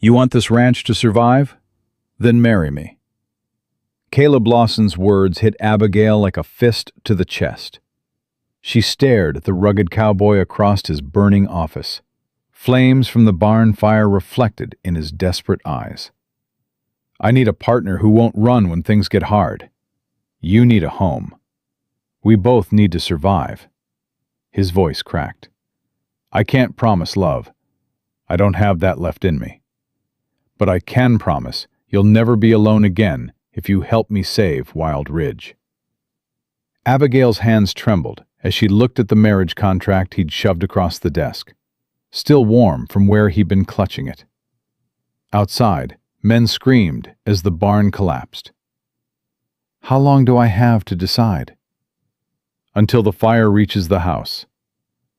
You want this ranch to survive? Then marry me." Caleb Lawson's words hit Abigail like a fist to the chest. She stared at the rugged cowboy across his burning office, flames from the barn fire reflected in his desperate eyes. "I need a partner who won't run when things get hard. You need a home. We both need to survive." His voice cracked. "I can't promise love. I don't have that left in me. But I can promise you'll never be alone again if you help me save Wild Ridge." Abigail's hands trembled as she looked at the marriage contract he'd shoved across the desk, still warm from where he'd been clutching it. Outside, men screamed as the barn collapsed. "How long do I have to decide?" "Until the fire reaches the house.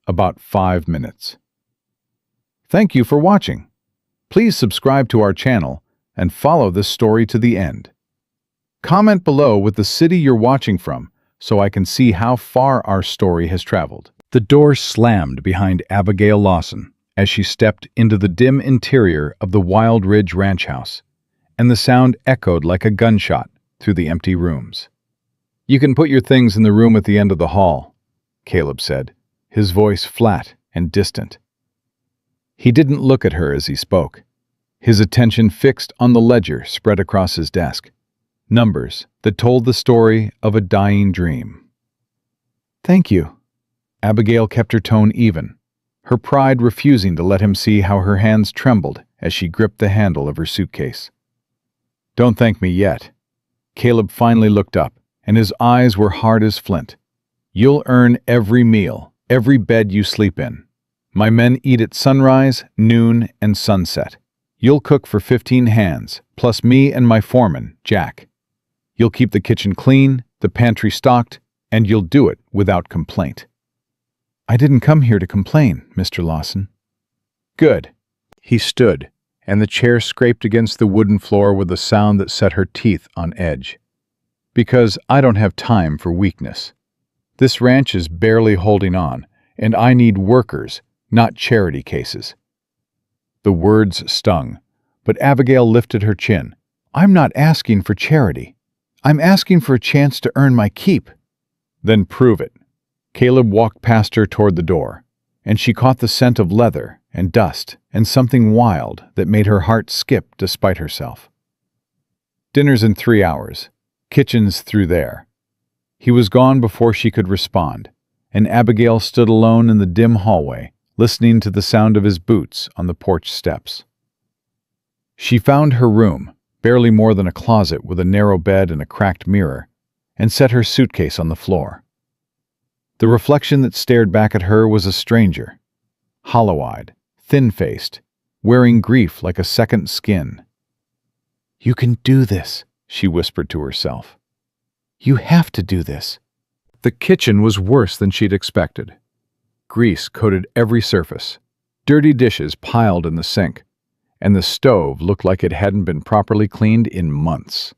About 5 minutes." Thank you for watching. Please subscribe to our channel and follow this story to the end. Comment below with the city you're watching from so I can see how far our story has traveled. The door slammed behind Abigail Lawson as she stepped into the dim interior of the Wild Ridge Ranch House, and the sound echoed like a gunshot through the empty rooms. "You can put your things in the room at the end of the hall," Caleb said, his voice flat and distant. He didn't look at her as he spoke, his attention fixed on the ledger spread across his desk, numbers that told the story of a dying dream. "Thank you." Abigail kept her tone even, her pride refusing to let him see how her hands trembled as she gripped the handle of her suitcase. "Don't thank me yet." Caleb finally looked up, and his eyes were hard as flint. "You'll earn every meal, every bed you sleep in. My men eat at sunrise, noon, and sunset. You'll cook for 15 hands, plus me and my foreman, Jack. You'll keep the kitchen clean, the pantry stocked, and you'll do it without complaint." "I didn't come here to complain, Mr. Lawson." "Good." He stood, and the chair scraped against the wooden floor with a sound that set her teeth on edge. "Because I don't have time for weakness. This ranch is barely holding on, and I need workers, not charity cases." The words stung, but Abigail lifted her chin. "I'm not asking for charity. I'm asking for a chance to earn my keep." "Then prove it." Caleb walked past her toward the door, and she caught the scent of leather and dust and something wild that made her heart skip despite herself. "Dinner's in 3 hours. Kitchen's through there." He was gone before she could respond, and Abigail stood alone in the dim hallway, listening to the sound of his boots on the porch steps. She found her room, barely more than a closet with a narrow bed and a cracked mirror, and set her suitcase on the floor. The reflection that stared back at her was a stranger, hollow-eyed, thin-faced, wearing grief like a second skin. "You can do this," she whispered to herself. "You have to do this." The kitchen was worse than she'd expected. Grease coated every surface, dirty dishes piled in the sink, and the stove looked like it hadn't been properly cleaned in months.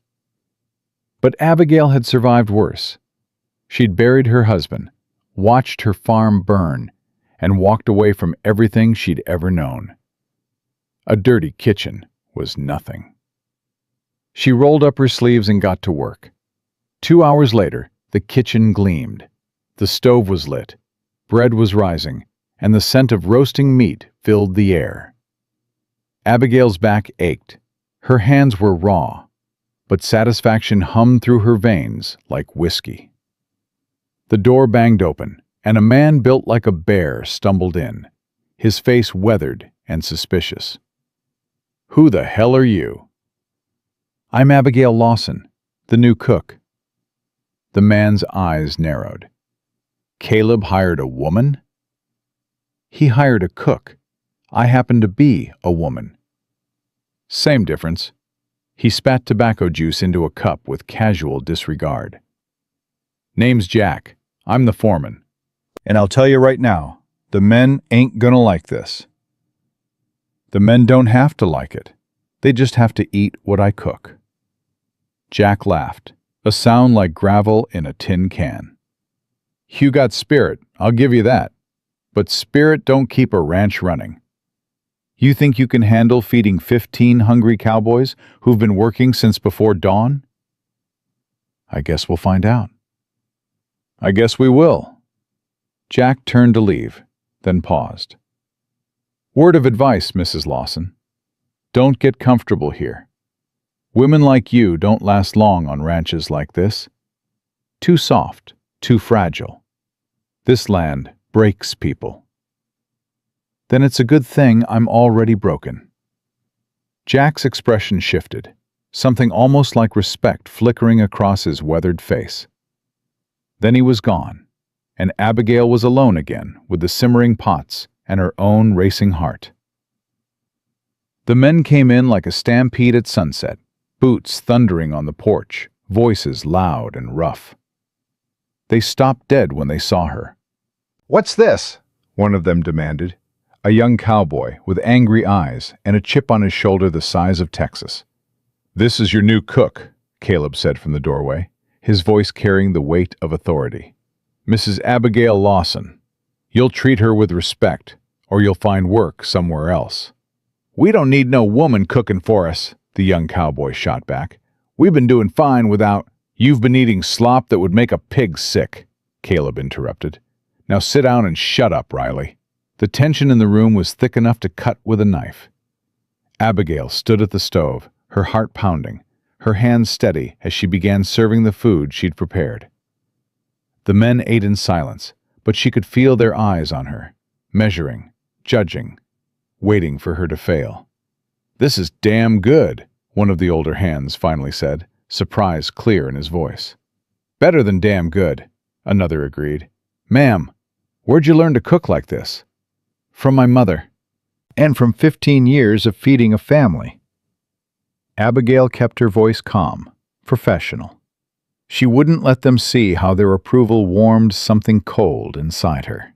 But Abigail had survived worse. She'd buried her husband, watched her farm burn, and walked away from everything she'd ever known. A dirty kitchen was nothing. She rolled up her sleeves and got to work. 2 hours later, the kitchen gleamed. The stove was lit, bread was rising, and the scent of roasting meat filled the air. Abigail's back ached. Her hands were raw, but satisfaction hummed through her veins like whiskey. The door banged open, and a man built like a bear stumbled in, his face weathered and suspicious. "Who the hell are you?" "I'm Abigail Lawson, the new cook." The man's eyes narrowed. "Caleb hired a woman?" "He hired a cook. I happen to be a woman." "Same difference." He spat tobacco juice into a cup with casual disregard. "Name's Jack. I'm the foreman. And I'll tell you right now, the men ain't gonna like this." "The men don't have to like it. They just have to eat what I cook." Jack laughed, a sound like gravel in a tin can. "You got spirit, I'll give you that. But spirit don't keep a ranch running." You think you can handle feeding 15 hungry cowboys who've been working since before dawn? I guess we'll find out. I guess we will. Jack turned to leave, then paused. Word of advice, Mrs. Lawson. Don't get comfortable here. Women like you don't last long on ranches like this. Too soft, too fragile. This land breaks people. Then it's a good thing I'm already broken. Jack's expression shifted, something almost like respect flickering across his weathered face. Then he was gone, and Abigail was alone again with the simmering pots and her own racing heart. The men came in like a stampede at sunset, boots thundering on the porch, voices loud and rough. They stopped dead when they saw her. "What's this?" one of them demanded, a young cowboy with angry eyes and a chip on his shoulder the size of Texas. "This is your new cook," Caleb said from the doorway, his voice carrying the weight of authority. "Mrs. Abigail Lawson. You'll treat her with respect, or you'll find work somewhere else." "We don't need no woman cooking for us," the young cowboy shot back. "We've been doing fine without—" "You've been eating slop that would make a pig sick," Caleb interrupted. "Now sit down and shut up, Riley." The tension in the room was thick enough to cut with a knife. Abigail stood at the stove, her heart pounding, her hands steady as she began serving the food she'd prepared. The men ate in silence, but she could feel their eyes on her, measuring, judging, waiting for her to fail. "This is damn good," one of the older hands finally said, surprise clear in his voice. "Better than damn good," another agreed. "Ma'am, where'd you learn to cook like this?" "From my mother, and from 15 years of feeding a family." Abigail kept her voice calm, professional. She wouldn't let them see how their approval warmed something cold inside her.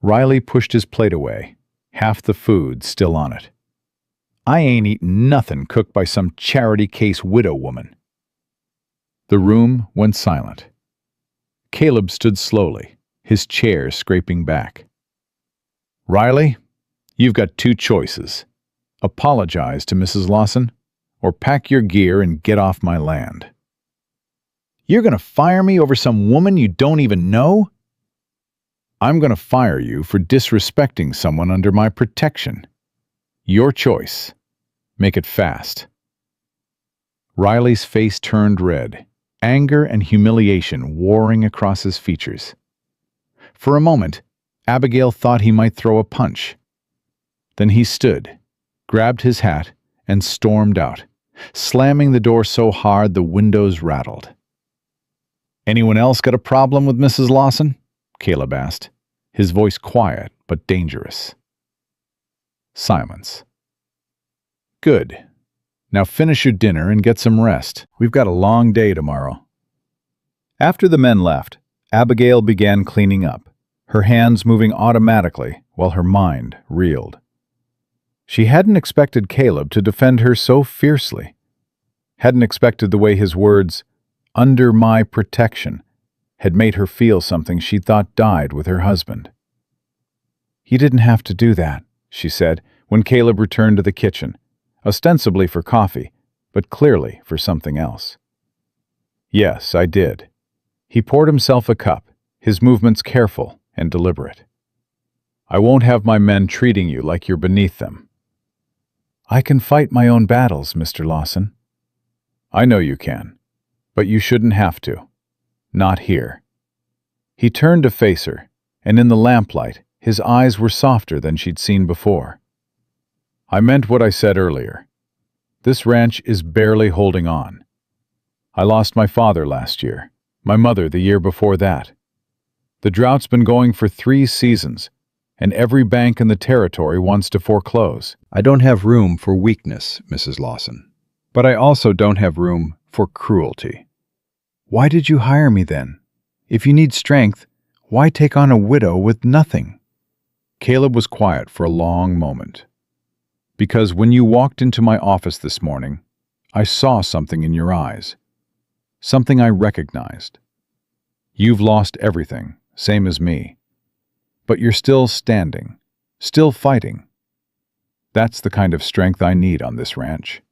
Riley pushed his plate away, half the food still on it. "I ain't eatin' nothing cooked by some charity case widow woman." The room went silent. Caleb stood slowly, his chair scraping back. "Riley, you've got two choices. Apologize to Mrs. Lawson, or pack your gear and get off my land." "You're gonna fire me over some woman you don't even know?" "I'm gonna fire you for disrespecting someone under my protection. Your choice. Make it fast." Riley's face turned red, anger and humiliation warring across his features. For a moment, Abigail thought he might throw a punch. Then he stood, grabbed his hat, and stormed out, slamming the door so hard the windows rattled. "Anyone else got a problem with Mrs. Lawson?" Caleb asked, his voice quiet but dangerous. Silence. "Good. Now finish your dinner and get some rest. We've got a long day tomorrow." After the men left, Abigail began cleaning up, her hands moving automatically while her mind reeled. She hadn't expected Caleb to defend her so fiercely. Hadn't expected the way his words, "under my protection," had made her feel something she thought died with her husband. "You didn't have to do that," she said when Caleb returned to the kitchen, ostensibly for coffee, but clearly for something else. "Yes, I did." He poured himself a cup, his movements careful and deliberate. "I won't have my men treating you like you're beneath them." "I can fight my own battles, Mr. Lawson." "I know you can, but you shouldn't have to. Not here." He turned to face her, and in the lamplight, his eyes were softer than she'd seen before. "I meant what I said earlier. This ranch is barely holding on. I lost my father last year, my mother the year before that. The drought's been going for 3 seasons, and every bank in the territory wants to foreclose. I don't have room for weakness, Mrs. Lawson, but I also don't have room for cruelty." "Why did you hire me then? If you need strength, why take on a widow with nothing?" Caleb was quiet for a long moment. "Because when you walked into my office this morning, I saw something in your eyes. Something I recognized. You've lost everything, same as me. But you're still standing, still fighting. That's the kind of strength I need on this ranch.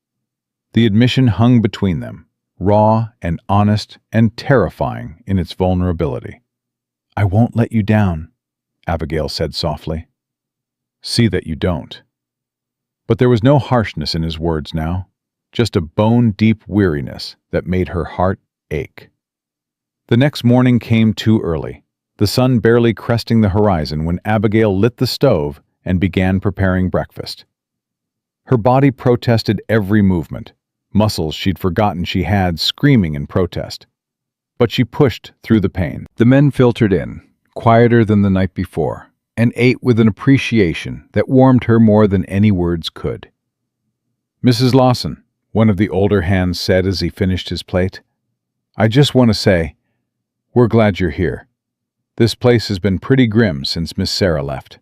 The admission hung between them, raw and honest and terrifying in its vulnerability. "I won't let you down," Abigail said softly. "See that you don't." But there was no harshness in his words now, just a bone-deep weariness that made her heart ache. The next morning came too early, the sun barely cresting the horizon when Abigail lit the stove and began preparing breakfast. Her body protested every movement, muscles she'd forgotten she had screaming in protest. But she pushed through the pain. The men filtered in, quieter than the night before, and ate with an appreciation that warmed her more than any words could. "Mrs. Lawson," one of the older hands said as he finished his plate, "I just want to say, we're glad you're here. This place has been pretty grim since Miss Sarah left."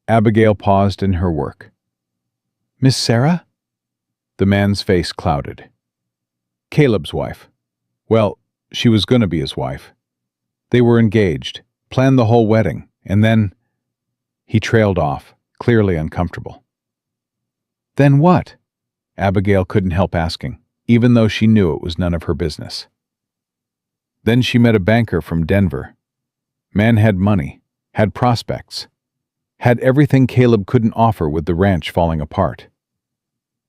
Abigail paused in her work. "Miss Sarah?" The man's face clouded. "Caleb's wife. Well, she was going to be his wife. They were engaged, planned the whole wedding, and then—" He trailed off, clearly uncomfortable. "Then what?" Abigail couldn't help asking, even though she knew it was none of her business. "Then she met a banker from Denver. Man had money, had prospects, had everything Caleb couldn't offer with the ranch falling apart.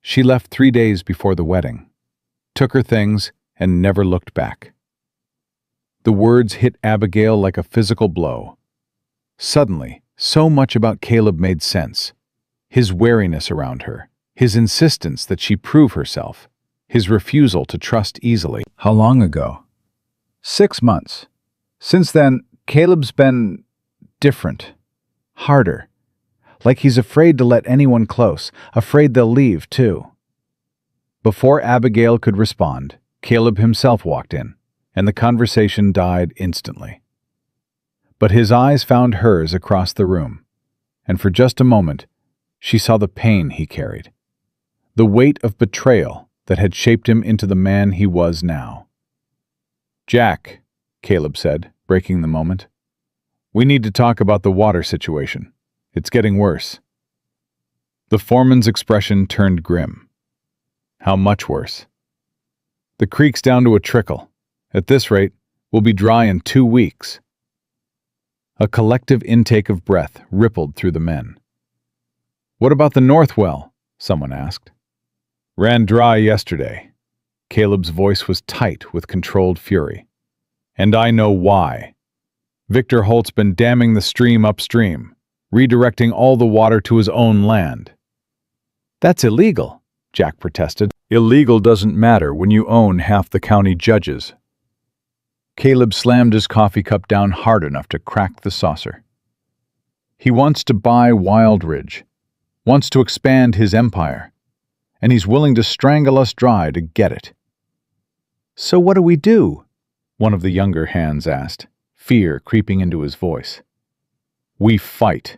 She left 3 days before the wedding, took her things, and never looked back." The words hit Abigail like a physical blow. Suddenly, so much about Caleb made sense. His wariness around her, his insistence that she prove herself, his refusal to trust easily. How long ago? 6 months. Since then, Caleb's been different, harder. Like he's afraid to let anyone close, afraid they'll leave, too. Before Abigail could respond, Caleb himself walked in, and the conversation died instantly. But his eyes found hers across the room, and for just a moment, she saw the pain he carried, the weight of betrayal that had shaped him into the man he was now. "Jack," Caleb said, breaking the moment, "we need to talk about the water situation. It's getting worse." The foreman's expression turned grim. "How much worse?" "The creek's down to a trickle. At this rate, we'll be dry in 2 weeks." A collective intake of breath rippled through the men. "What about the north well?" someone asked. "Ran dry yesterday." Caleb's voice was tight with controlled fury. "And I know why. Victor Holt's been damming the stream upstream, redirecting all the water to his own land." "That's illegal," Jack protested. "Illegal doesn't matter when you own half the county judges." Caleb slammed his coffee cup down hard enough to crack the saucer. "He wants to buy Wild Ridge, wants to expand his empire, and he's willing to strangle us dry to get it." "So what do we do?" one of the younger hands asked, fear creeping into his voice. "We fight."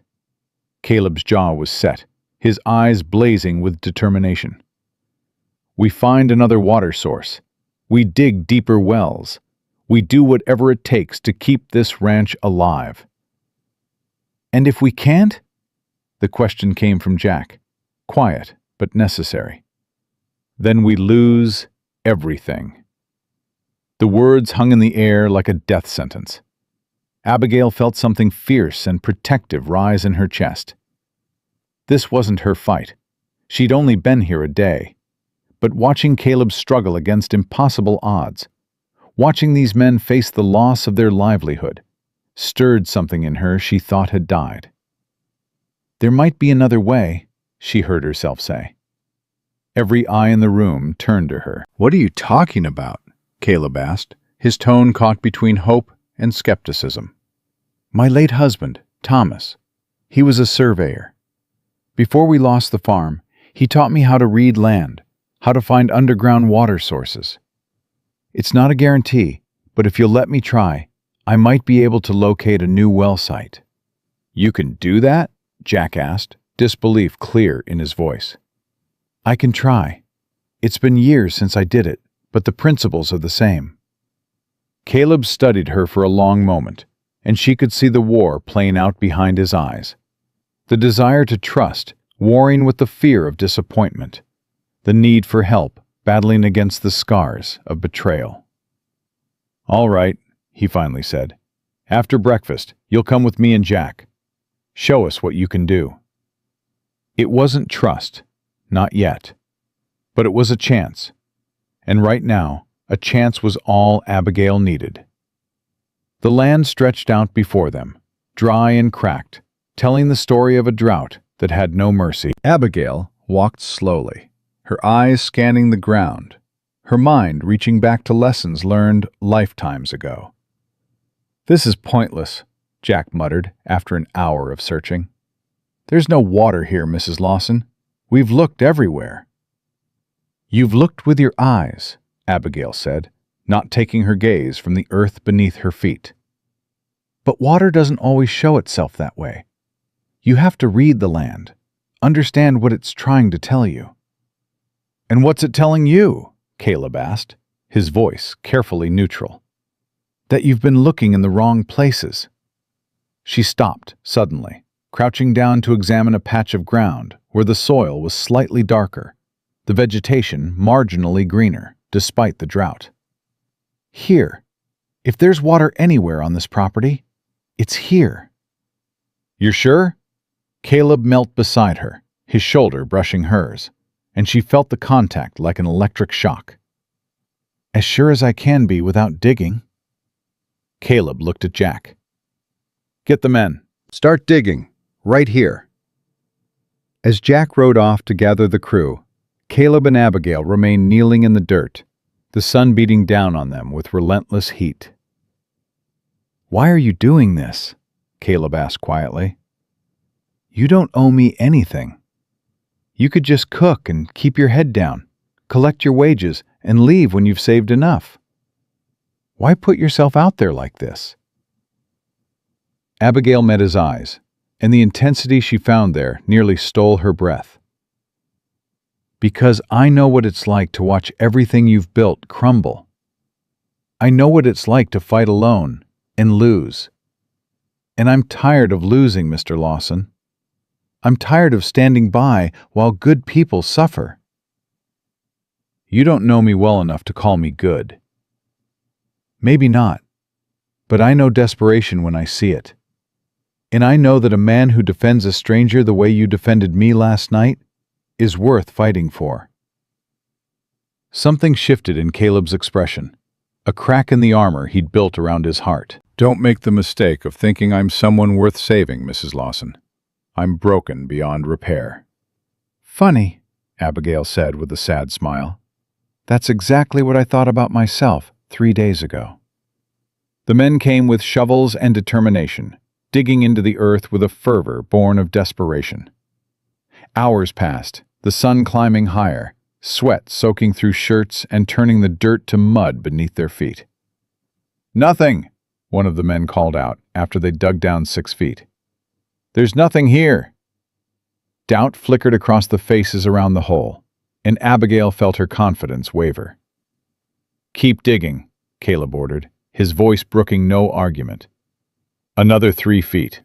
Caleb's jaw was set, his eyes blazing with determination. "We find another water source. We dig deeper wells. We do whatever it takes to keep this ranch alive." "And if we can't?" The question came from Jack, quiet but necessary. "Then we lose everything." The words hung in the air like a death sentence. Abigail felt something fierce and protective rise in her chest. This wasn't her fight. She'd only been here a day. But watching Caleb struggle against impossible odds, watching these men face the loss of their livelihood, stirred something in her she thought had died. "There might be another way," she heard herself say. Every eye in the room turned to her. "What are you talking about?" Caleb asked, his tone caught between hope and skepticism. "My late husband, Thomas. He was a surveyor. Before we lost the farm, he taught me how to read land, how to find underground water sources. It's not a guarantee, but if you'll let me try, I might be able to locate a new well site." "You can do that?" Jack asked, disbelief clear in his voice. "I can try. It's been years since I did it, but the principles are the same." Caleb studied her for a long moment, and she could see the war playing out behind his eyes. The desire to trust, warring with the fear of disappointment, the need for help, battling against the scars of betrayal. "All right," he finally said. "After breakfast, you'll come with me and Jack. Show us what you can do." It wasn't trust, not yet, but it was a chance. And right now, a chance was all Abigail needed. The land stretched out before them, dry and cracked, telling the story of a drought that had no mercy. Abigail walked slowly, her eyes scanning the ground, her mind reaching back to lessons learned lifetimes ago. "This is pointless," Jack muttered after an hour of searching. "There's no water here, Mrs. Lawson. We've looked everywhere." "You've looked with your eyes," Abigail said, not taking her gaze from the earth beneath her feet. "But water doesn't always show itself that way. You have to read the land, understand what it's trying to tell you." "And what's it telling you?" Caleb asked, his voice carefully neutral. "That you've been looking in the wrong places." She stopped suddenly, crouching down to examine a patch of ground where the soil was slightly darker, the vegetation marginally greener, despite the drought. "Here. If there's water anywhere on this property, it's here." "You're sure?" Caleb knelt beside her, his shoulder brushing hers, and she felt the contact like an electric shock. "As sure as I can be without digging." Caleb looked at Jack. "Get the men. Start digging. Right here." As Jack rode off to gather the crew, Caleb and Abigail remained kneeling in the dirt, the sun beating down on them with relentless heat. "Why are you doing this?" Caleb asked quietly. "You don't owe me anything. You could just cook and keep your head down, collect your wages, and leave when you've saved enough. Why put yourself out there like this?" Abigail met his eyes, and the intensity she found there nearly stole her breath. "Because I know what it's like to watch everything you've built crumble. I know what it's like to fight alone and lose. And I'm tired of losing, Mr. Lawson. I'm tired of standing by while good people suffer." "You don't know me well enough to call me good." "Maybe not, but I know desperation when I see it. And I know that a man who defends a stranger the way you defended me last night is worth fighting for." Something shifted in Caleb's expression, a crack in the armor he'd built around his heart. "Don't make the mistake of thinking I'm someone worth saving, Mrs. Lawson. I'm broken beyond repair." "Funny," Abigail said with a sad smile. "That's exactly what I thought about myself 3 days ago." The men came with shovels and determination, digging into the earth with a fervor born of desperation. Hours passed, the sun climbing higher, sweat soaking through shirts and turning the dirt to mud beneath their feet. "Nothing," one of the men called out after they dug down 6 feet. "There's nothing here." Doubt flickered across the faces around the hole, and Abigail felt her confidence waver. "Keep digging," Caleb ordered, his voice brooking no argument. "Another 3 feet."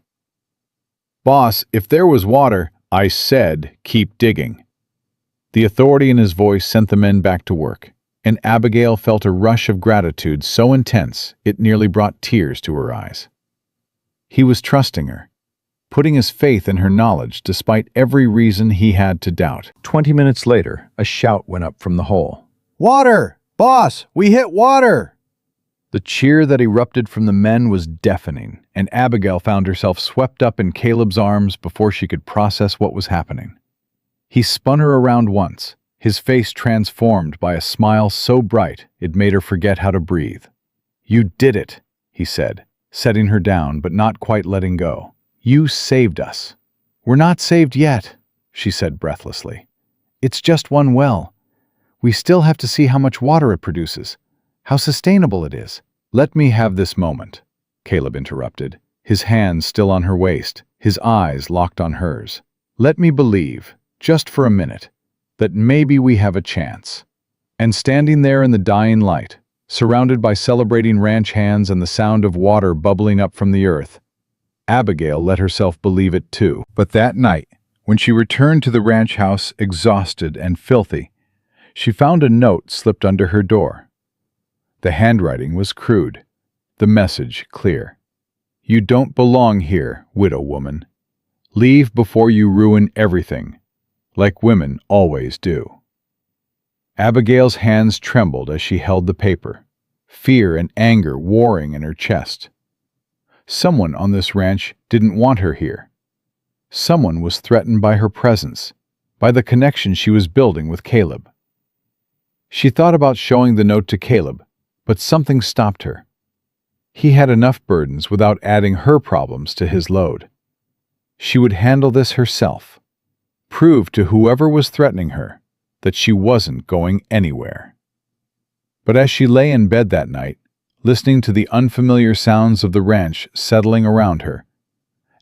"Boss, if there was water, I said keep digging." The authority in his voice sent the men back to work, and Abigail felt a rush of gratitude so intense it nearly brought tears to her eyes. He was trusting her, putting his faith in her knowledge despite every reason he had to doubt. 20 minutes later, a shout went up from the hole. "Water! Boss, we hit water!" The cheer that erupted from the men was deafening, and Abigail found herself swept up in Caleb's arms before she could process what was happening. He spun her around once, his face transformed by a smile so bright it made her forget how to breathe. "You did it," he said, setting her down but not quite letting go. "You saved us." "We're not saved yet," she said breathlessly. "It's just one well. We still have to see how much water it produces, how sustainable it is." "Let me have this moment," Caleb interrupted, his hands still on her waist, his eyes locked on hers. "Let me believe, just for a minute, that maybe we have a chance." And standing there in the dying light, surrounded by celebrating ranch hands and the sound of water bubbling up from the earth, Abigail let herself believe it too. But that night, When she returned to the ranch house exhausted and filthy, she found a note slipped under her door. The handwriting was crude, the message clear. "You don't belong here, widow woman. Leave before you ruin everything, like women always do." Abigail's hands trembled as she held the paper, fear and anger warring in her chest. Someone on this ranch didn't want her here. Someone was threatened by her presence, by the connection she was building with Caleb. She thought about showing the note to Caleb, but something stopped her. He had enough burdens without adding her problems to his load. She would handle this herself, prove to whoever was threatening her that she wasn't going anywhere. But as she lay in bed that night, listening to the unfamiliar sounds of the ranch settling around her,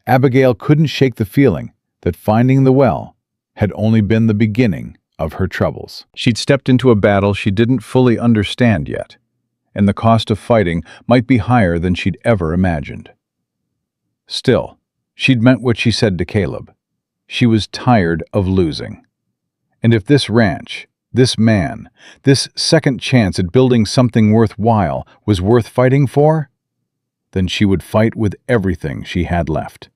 Abigail couldn't shake the feeling that finding the well had only been the beginning of her troubles. She'd stepped into a battle she didn't fully understand yet, and the cost of fighting might be higher than she'd ever imagined. Still, she'd meant what she said to Caleb. She was tired of losing. And if this ranch, this man, this second chance at building something worthwhile was worth fighting for, then she would fight with everything she had left,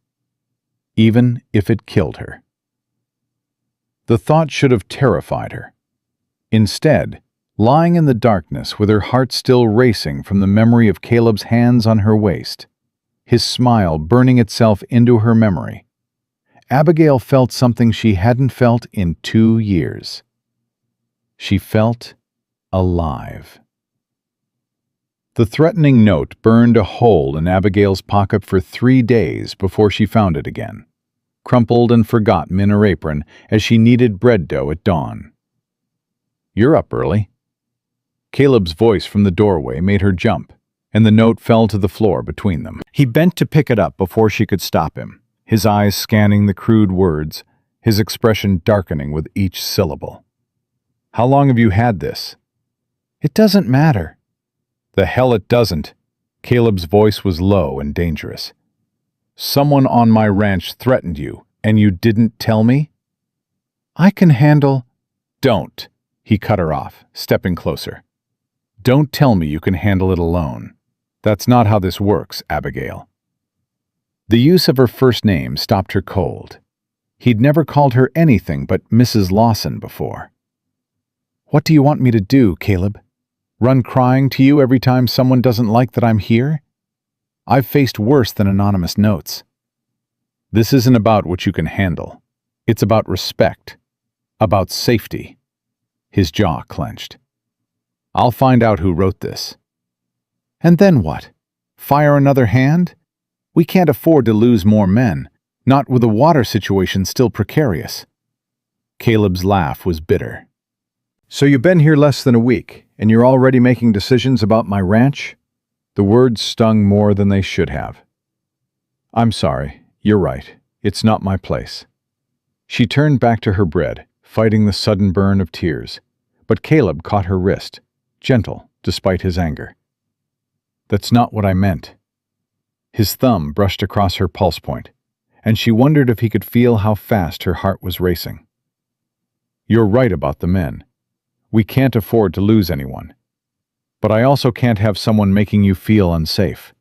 even if it killed her. The thought should have terrified her. Instead, lying in the darkness with her heart still racing from the memory of Caleb's hands on her waist, his smile burning itself into her memory, Abigail felt something she hadn't felt in 2 years. She felt alive. The threatening note burned a hole in Abigail's pocket for 3 days before she found it again, crumpled and forgotten in her apron as she kneaded bread dough at dawn. "You're up early." Caleb's voice from the doorway made her jump, and the note fell to the floor between them. He bent to pick it up before she could stop him, his eyes scanning the crude words, his expression darkening with each syllable. "How long have you had this?" "It doesn't matter." "The hell it doesn't." Caleb's voice was low and dangerous. "Someone on my ranch threatened you, and you didn't tell me?" "I can handle—" "Don't," he cut her off, stepping closer. "Don't tell me you can handle it alone. That's not how this works, Abigail." The use of her first name stopped her cold. He'd never called her anything but Mrs. Lawson before. "What do you want me to do, Caleb? Run crying to you every time someone doesn't like that I'm here? I've faced worse than anonymous notes." "This isn't about what you can handle. It's about respect. About safety." His jaw clenched. "I'll find out who wrote this." "And then what? Fire another hand? We can't afford to lose more men, not with the water situation still precarious." Caleb's laugh was bitter. "So you've been here less than a week, and you're already making decisions about my ranch?" The words stung more than they should have. "I'm sorry. You're right. It's not my place." She turned back to her bread, fighting the sudden burn of tears, but Caleb caught her wrist, gentle despite his anger. "That's not what I meant." His thumb brushed across her pulse point, and she wondered if he could feel how fast her heart was racing. "You're right about the men. We can't afford to lose anyone. But I also can't have someone making you feel unsafe."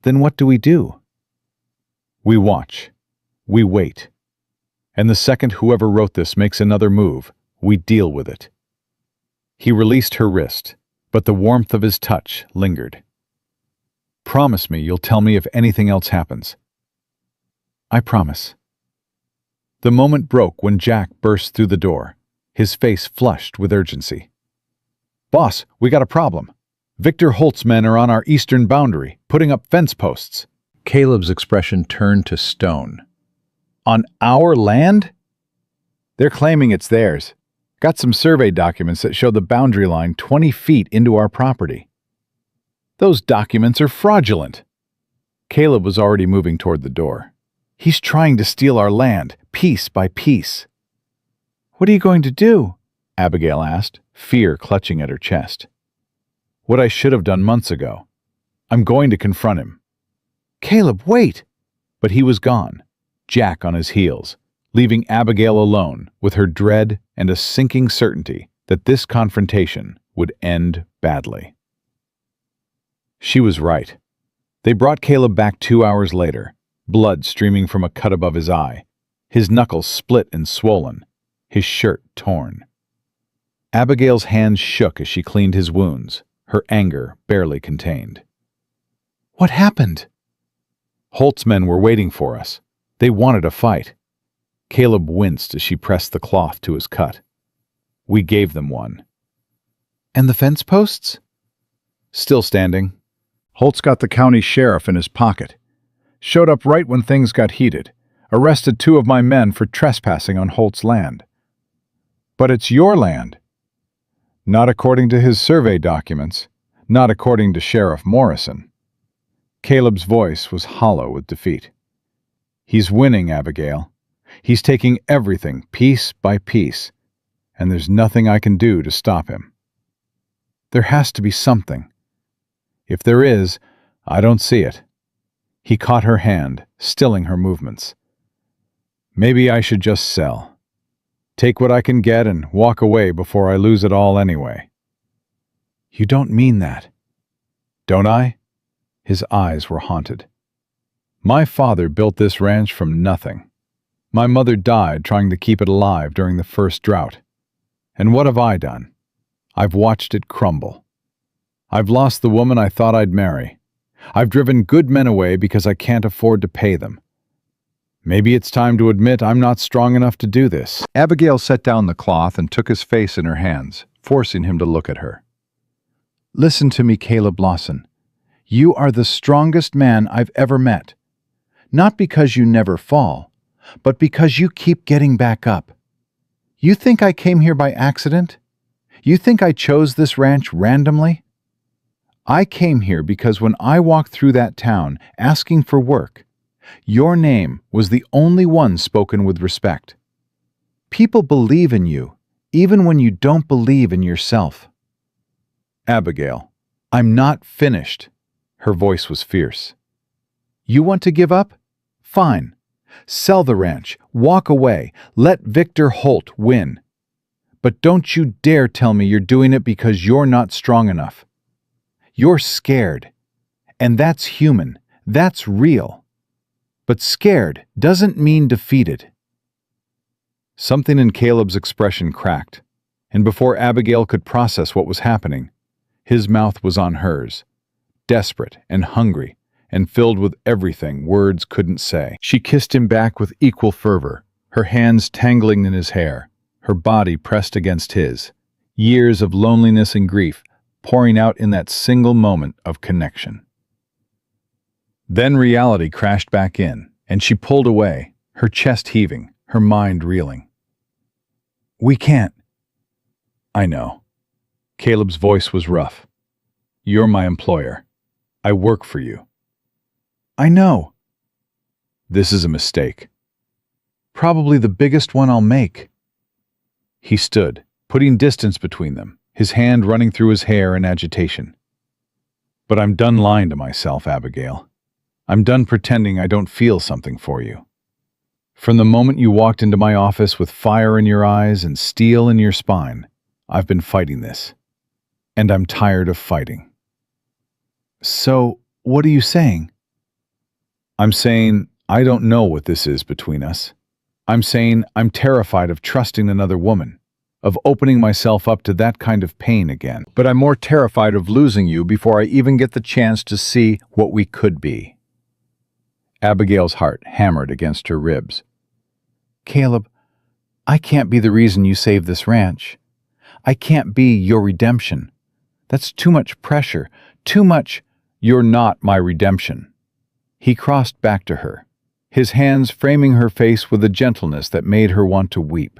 "Then what do we do?" "We watch. We wait. And the second whoever wrote this makes another move, we deal with it." He released her wrist, but the warmth of his touch lingered. "Promise me you'll tell me if anything else happens." "I promise." The moment broke when Jack burst through the door, his face flushed with urgency. "Boss, we got a problem. Victor Holt's men are on our eastern boundary, putting up fence posts." Caleb's expression turned to stone. "On our land?" "They're claiming it's theirs. Got some survey documents that show the boundary line 20 feet into our property." "Those documents are fraudulent." Caleb was already moving toward the door. "He's trying to steal our land, piece by piece." "What are you going to do?" Abigail asked, fear clutching at her chest. "What I should have done months ago. I'm going to confront him." "Caleb, wait!" But he was gone, Jack on his heels, leaving Abigail alone with her dread and a sinking certainty that this confrontation would end badly. She was right. They brought Caleb back 2 hours later, blood streaming from a cut above his eye, his knuckles split and swollen, his shirt torn. Abigail's hands shook as she cleaned his wounds, her anger barely contained. "What happened?" "Holt's men were waiting for us. They wanted a fight." Caleb winced as she pressed the cloth to his cut. "We gave them one." "And the fence posts?" "Still standing." "Holt's got the county sheriff in his pocket. Showed up right when things got heated. Arrested 2 of my men for trespassing on Holt's land." "But it's your land." "Not according to his survey documents. Not according to Sheriff Morrison." Caleb's voice was hollow with defeat. "He's winning, Abigail. He's taking everything piece by piece, and there's nothing I can do to stop him." "There has to be something." "If there is, I don't see it." He caught her hand, stilling her movements. "Maybe I should just sell. Take what I can get and walk away before I lose it all anyway." "You don't mean that." "Don't I?" His eyes were haunted. "My father built this ranch from nothing. My mother died trying to keep it alive during the first drought. And what have I done? I've watched it crumble. I've lost the woman I thought I'd marry. I've driven good men away because I can't afford to pay them. Maybe it's time to admit I'm not strong enough to do this." Abigail set down the cloth and took his face in her hands, forcing him to look at her. "Listen to me, Caleb Lawson. You are the strongest man I've ever met. Not because you never fall, but because you keep getting back up. You think I came here by accident? You think I chose this ranch randomly? I came here because when I walked through that town asking for work, your name was the only one spoken with respect. People believe in you, even when you don't believe in yourself." "Abigail, I'm not finished." Her voice was fierce. "You want to give up? Fine. Sell the ranch, walk away, let Victor Holt win. But don't you dare tell me you're doing it because you're not strong enough. You're scared. And that's human. That's real. But scared doesn't mean defeated." Something in Caleb's expression cracked, and before Abigail could process what was happening, his mouth was on hers, desperate and hungry, and filled with everything words couldn't say. She kissed him back with equal fervor, her hands tangling in his hair, her body pressed against his, years of loneliness and grief pouring out in that single moment of connection. Then reality crashed back in, and she pulled away, her chest heaving, her mind reeling. "We can't." "I know." Caleb's voice was rough. "You're my employer. I work for you." "I know." "This is a mistake. Probably the biggest one I'll make." He stood, putting distance between them, his hand running through his hair in agitation. "But I'm done lying to myself, Abigail. I'm done pretending I don't feel something for you. From the moment you walked into my office with fire in your eyes and steel in your spine, I've been fighting this. And I'm tired of fighting." "So, what are you saying?" "I'm saying I don't know what this is between us. I'm saying I'm terrified of trusting another woman, of opening myself up to that kind of pain again. But I'm more terrified of losing you before I even get the chance to see what we could be." Abigail's heart hammered against her ribs. "Caleb, I can't be the reason you save this ranch. I can't be your redemption. That's too much pressure, too much—" "You're not my redemption." He crossed back to her, his hands framing her face with a gentleness that made her want to weep.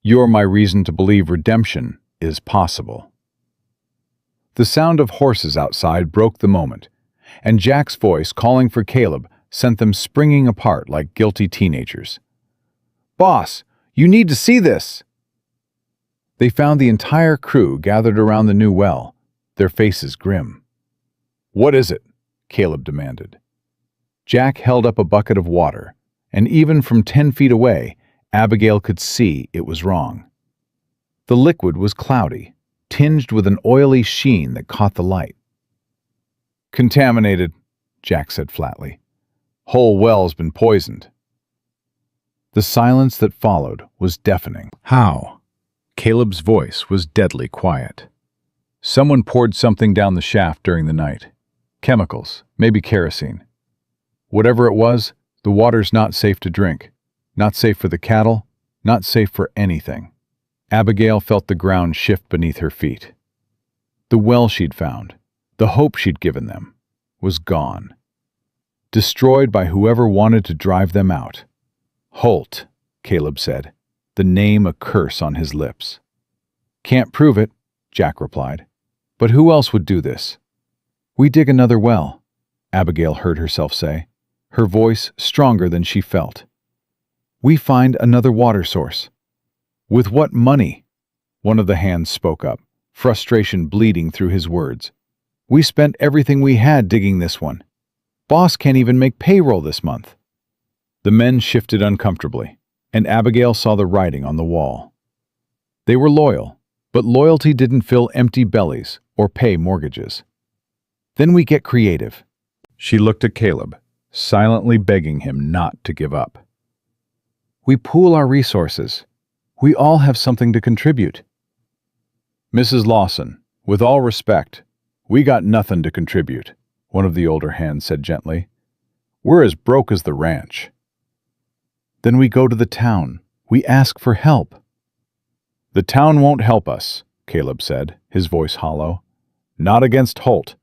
"You're my reason to believe redemption is possible." The sound of horses outside broke the moment, and Jack's voice calling for Caleb sent them springing apart like guilty teenagers. "Boss, you need to see this!" They found the entire crew gathered around the new well, their faces grim. "What is it?" Caleb demanded. Jack held up a bucket of water, and even from 10 feet away, Abigail could see it was wrong. The liquid was cloudy, tinged with an oily sheen that caught the light. "Contaminated," Jack said flatly. "Whole well's been poisoned." The silence that followed was deafening. "How?" Caleb's voice was deadly quiet. "Someone poured something down the shaft during the night. Chemicals, maybe kerosene. Whatever it was, the water's not safe to drink. Not safe for the cattle, not safe for anything." Abigail felt the ground shift beneath her feet. The well she'd found, the hope she'd given them, was gone. Destroyed by whoever wanted to drive them out. "Holt," Caleb said, the name a curse on his lips. "Can't prove it," Jack replied. "But who else would do this?" "We dig another well," Abigail heard herself say, her voice stronger than she felt. "We find another water source." "With what money?" One of the hands spoke up, frustration bleeding through his words. "We spent everything we had digging this one. Boss can't even make payroll this month." The men shifted uncomfortably, and Abigail saw the writing on the wall. They were loyal, but loyalty didn't fill empty bellies or pay mortgages. "Then we get creative." She looked at Caleb, silently begging him not to give up. "We pool our resources. We all have something to contribute." "Mrs. Lawson, with all respect, we got nothing to contribute," one of the older hands said gently. "We're as broke as the ranch." "Then we go to the town. We ask for help." "The town won't help us," Caleb said, his voice hollow. "Not against Holt.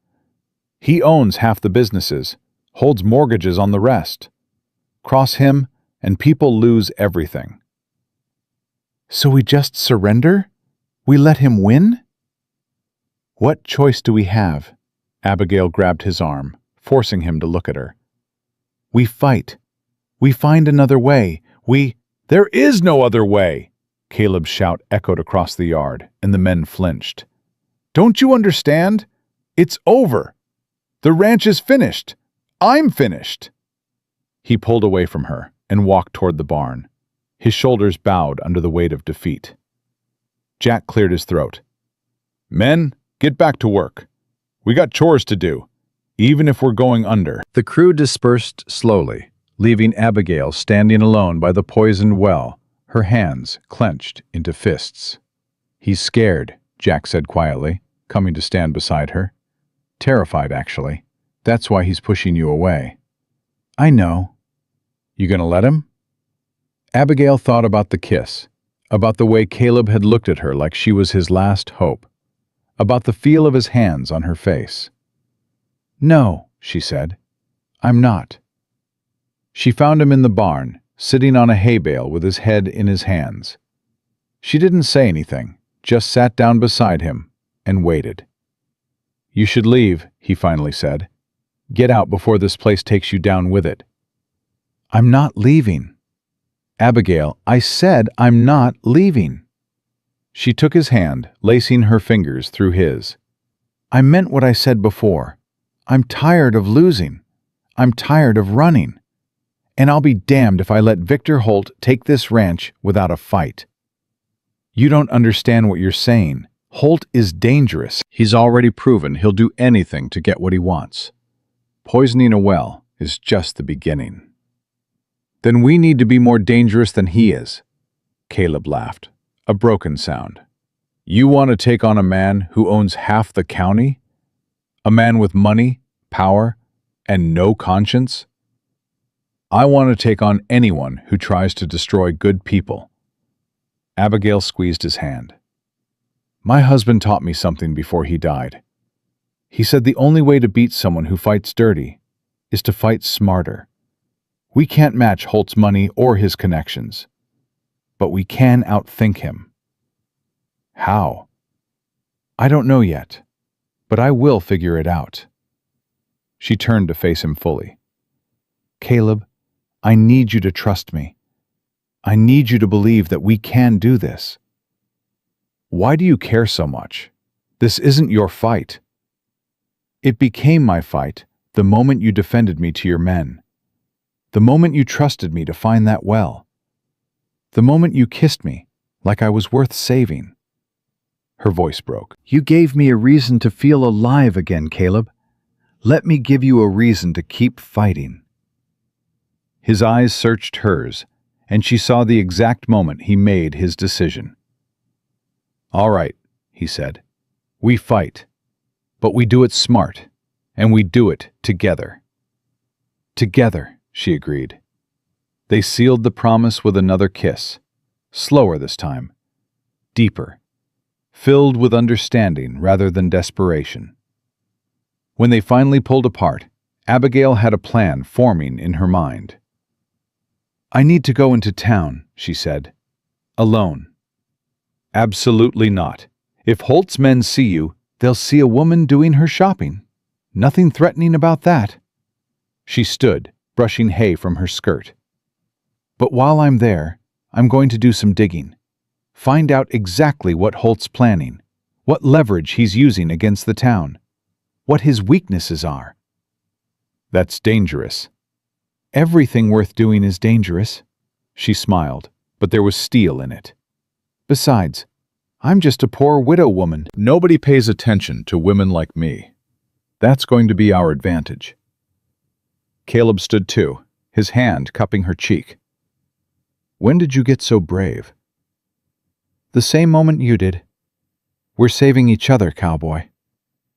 He owns half the businesses, holds mortgages on the rest. Cross him, and people lose everything." "So we just surrender? We let him win?" "What choice do we have?" Abigail grabbed his arm, forcing him to look at her. "We fight. We find another way. There is no other way!" Caleb's shout echoed across the yard, and the men flinched. "Don't you understand? It's over. The ranch is finished. I'm finished." He pulled away from her and walked toward the barn. His shoulders bowed under the weight of defeat. Jack cleared his throat. "Men, get back to work. We got chores to do, even if we're going under." The crew dispersed slowly, leaving Abigail standing alone by the poisoned well, her hands clenched into fists. "He's scared," Jack said quietly, coming to stand beside her. "Terrified, actually. That's why he's pushing you away." "I know." "You gonna let him?" Abigail thought about the kiss, about the way Caleb had looked at her like she was his last hope, about the feel of his hands on her face. "No," she said. "I'm not." She found him in the barn, sitting on a hay bale with his head in his hands. She didn't say anything, just sat down beside him and waited. "You should leave," he finally said. "Get out before this place takes you down with it." "I'm not leaving." "Abigail, I said I'm not leaving." She took his hand, lacing her fingers through his. "I meant what I said before. I'm tired of losing. I'm tired of running. And I'll be damned if I let Victor Holt take this ranch without a fight." "You don't understand what you're saying. Holt is dangerous. He's already proven he'll do anything to get what he wants. Poisoning a well is just the beginning." "Then we need to be more dangerous than he is." Caleb laughed, a broken sound. "You want to take on a man who owns half the county? A man with money, power, and no conscience? I want to take on anyone who tries to destroy good people." Abigail squeezed his hand. "My husband taught me something before he died. He said the only way to beat someone who fights dirty is to fight smarter. We can't match Holt's money or his connections, but we can outthink him." "How?" "I don't know yet, but I will figure it out." She turned to face him fully. "Caleb, I need you to trust me. I need you to believe that we can do this." "Why do you care so much? This isn't your fight." "It became my fight the moment you defended me to your men. The moment you trusted me to find that well. The moment you kissed me, like I was worth saving." Her voice broke. "You gave me a reason to feel alive again, Caleb. Let me give you a reason to keep fighting." His eyes searched hers, and she saw the exact moment he made his decision. "All right," he said. "We fight. But we do it smart, and we do it together." "Together," she agreed. They sealed the promise with another kiss, slower this time, deeper, filled with understanding rather than desperation. When they finally pulled apart, Abigail had a plan forming in her mind. "I need to go into town," she said. "Alone." "Absolutely not. If Holt's men see you, they'll see a woman doing her shopping. Nothing threatening about that." She stood, brushing hay from her skirt. "But while I'm there, I'm going to do some digging. Find out exactly what Holt's planning, what leverage he's using against the town, what his weaknesses are." "That's dangerous." "Everything worth doing is dangerous." She smiled, but there was steel in it. "Besides, I'm just a poor widow woman. Nobody pays attention to women like me. That's going to be our advantage." Caleb stood too, his hand cupping her cheek. "When did you get so brave?" "The same moment you did. We're saving each other, Cowboy.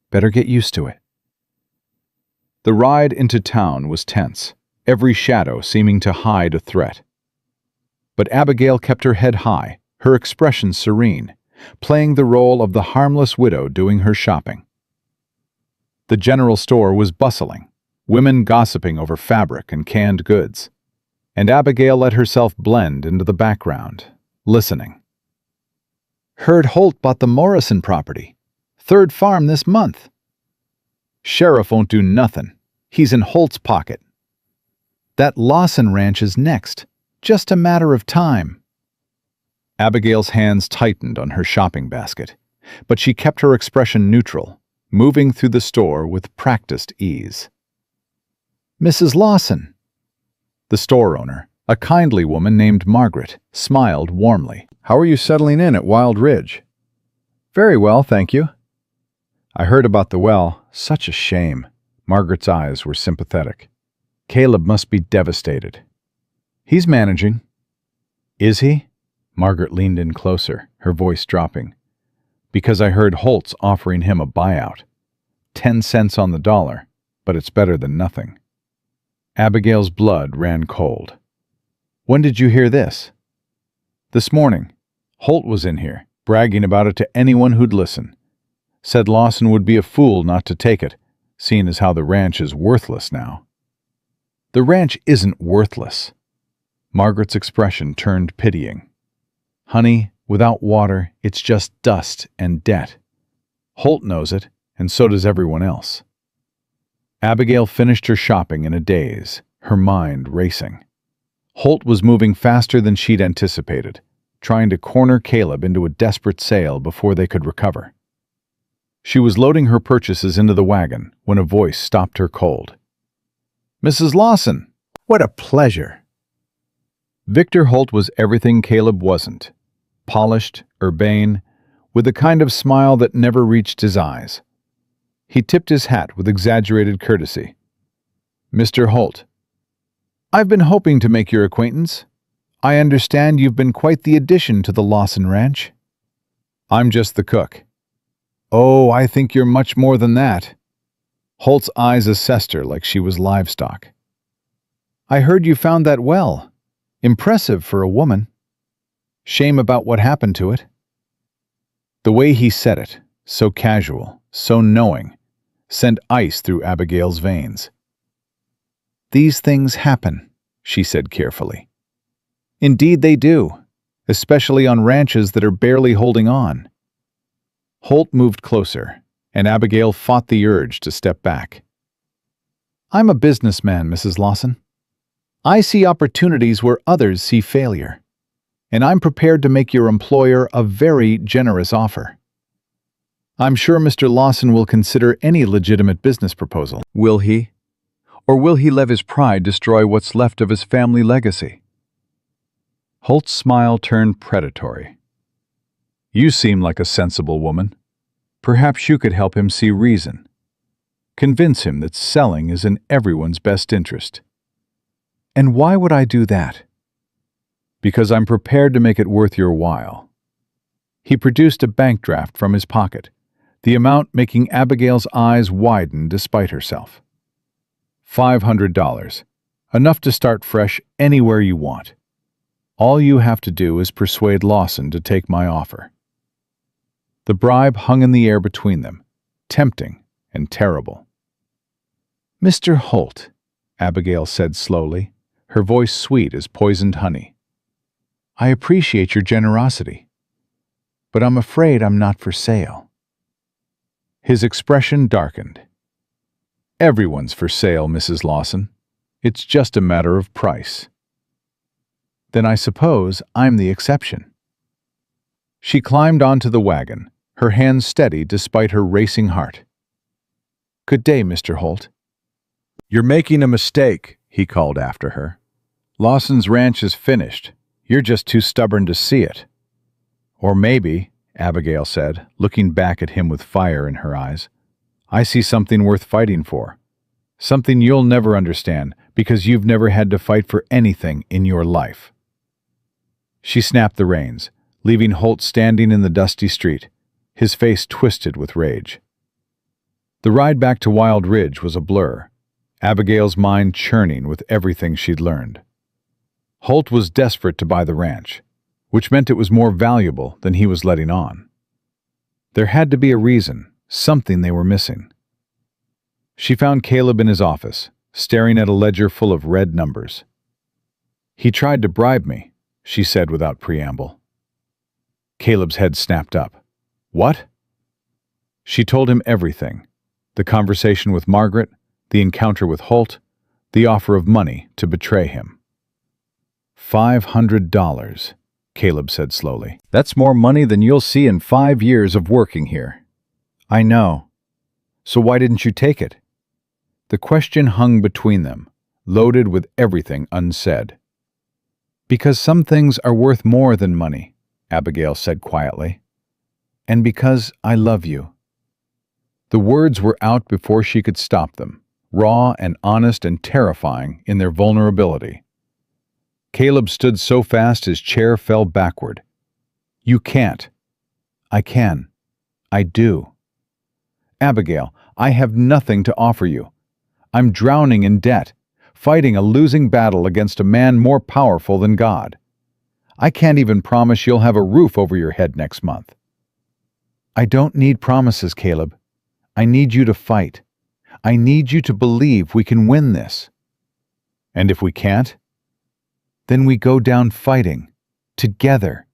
Better get used to it." The ride into town was tense, every shadow seeming to hide a threat. But Abigail kept her head high, her expression serene, playing the role of the harmless widow doing her shopping. The general store was bustling, women gossiping over fabric and canned goods, and Abigail let herself blend into the background, listening. "Heard Holt bought the Morrison property. Third farm this month." "Sheriff won't do nothing. He's in Holt's pocket." "That Lawson ranch is next. Just a matter of time." Abigail's hands tightened on her shopping basket, but she kept her expression neutral, moving through the store with practiced ease. "Mrs. Lawson." The store owner, a kindly woman named Margaret, smiled warmly. "How are you settling in at Wild Ridge?" "Very well, thank you." "I heard about the well. Such a shame." Margaret's eyes were sympathetic. "Caleb must be devastated." "He's managing." "Is he?" Margaret leaned in closer, her voice dropping. "Because I heard Holt's offering him a buyout. 10 cents on the dollar, but it's better than nothing." Abigail's blood ran cold. "When did you hear this?" "This morning. Holt was in here, bragging about it to anyone who'd listen. Said Lawson would be a fool not to take it, seeing as how the ranch is worthless now." "The ranch isn't worthless." Margaret's expression turned pitying. "Honey, without water, it's just dust and debt. Holt knows it, and so does everyone else." Abigail finished her shopping in a daze, her mind racing. Holt was moving faster than she'd anticipated, trying to corner Caleb into a desperate sale before they could recover. She was loading her purchases into the wagon when a voice stopped her cold. "Mrs. Lawson, what a pleasure." Victor Holt was everything Caleb wasn't. Polished, urbane, with the kind of smile that never reached his eyes. He tipped his hat with exaggerated courtesy. "Mr. Holt, I've been hoping to make your acquaintance. I understand you've been quite the addition to the Lawson Ranch." "I'm just the cook." "Oh, I think you're much more than that." Holt's eyes assessed her like she was livestock. "I heard you found that well. Impressive for a woman. Shame about what happened to it." The way he said it, so casual, so knowing, sent ice through Abigail's veins. "These things happen," she said carefully. "Indeed they do, especially on ranches that are barely holding on." Holt moved closer, and Abigail fought the urge to step back. "I'm a businessman, Mrs. Lawson. I see opportunities where others see failure, and I'm prepared to make your employer a very generous offer. I'm sure Mr. Lawson will consider any legitimate business proposal." "Will he? Or will he let his pride destroy what's left of his family legacy? Holt's smile turned predatory. You seem like a sensible woman. Perhaps you could help him see reason. Convince him that selling is in everyone's best interest. And why would I do that? Because I'm prepared to make it worth your while. He produced a bank draft from his pocket, the amount making Abigail's eyes widen despite herself. $500, enough to start fresh anywhere you want. All you have to do is persuade Lawson to take my offer. The bribe hung in the air between them, tempting and terrible. Mr. Holt, Abigail said slowly, her voice sweet as poisoned honey. I appreciate your generosity, but I'm afraid I'm not for sale. His expression darkened. Everyone's for sale, Mrs. Lawson. It's just a matter of price. Then I suppose I'm the exception. She climbed onto the wagon, her hands steady despite her racing heart. Good day, Mr. Holt. You're making a mistake, he called after her. Lawson's ranch is finished. You're just too stubborn to see it. Or maybe, Abigail said, looking back at him with fire in her eyes, I see something worth fighting for. Something you'll never understand because you've never had to fight for anything in your life. She snapped the reins, leaving Holt standing in the dusty street, his face twisted with rage. The ride back to Wild Ridge was a blur, Abigail's mind churning with everything she'd learned. Holt was desperate to buy the ranch, which meant it was more valuable than he was letting on. There had to be a reason, something they were missing. She found Caleb in his office, staring at a ledger full of red numbers. He tried to bribe me, she said without preamble. Caleb's head snapped up. What? She told him everything. The conversation with Margaret, the encounter with Holt, the offer of money to betray him. $500, Caleb said slowly. That's more money than you'll see in 5 years of working here. I know. So why didn't you take it? The question hung between them, loaded with everything unsaid. Because some things are worth more than money, Abigail said quietly. And because I love you. The words were out before she could stop them, raw and honest and terrifying in their vulnerability. Caleb stood so fast his chair fell backward. You can't. I can. I do. Abigail, I have nothing to offer you. I'm drowning in debt, fighting a losing battle against a man more powerful than God. I can't even promise you'll have a roof over your head next month. I don't need promises, Caleb. I need you to fight. I need you to believe we can win this. And if we can't? Then we go down fighting, together.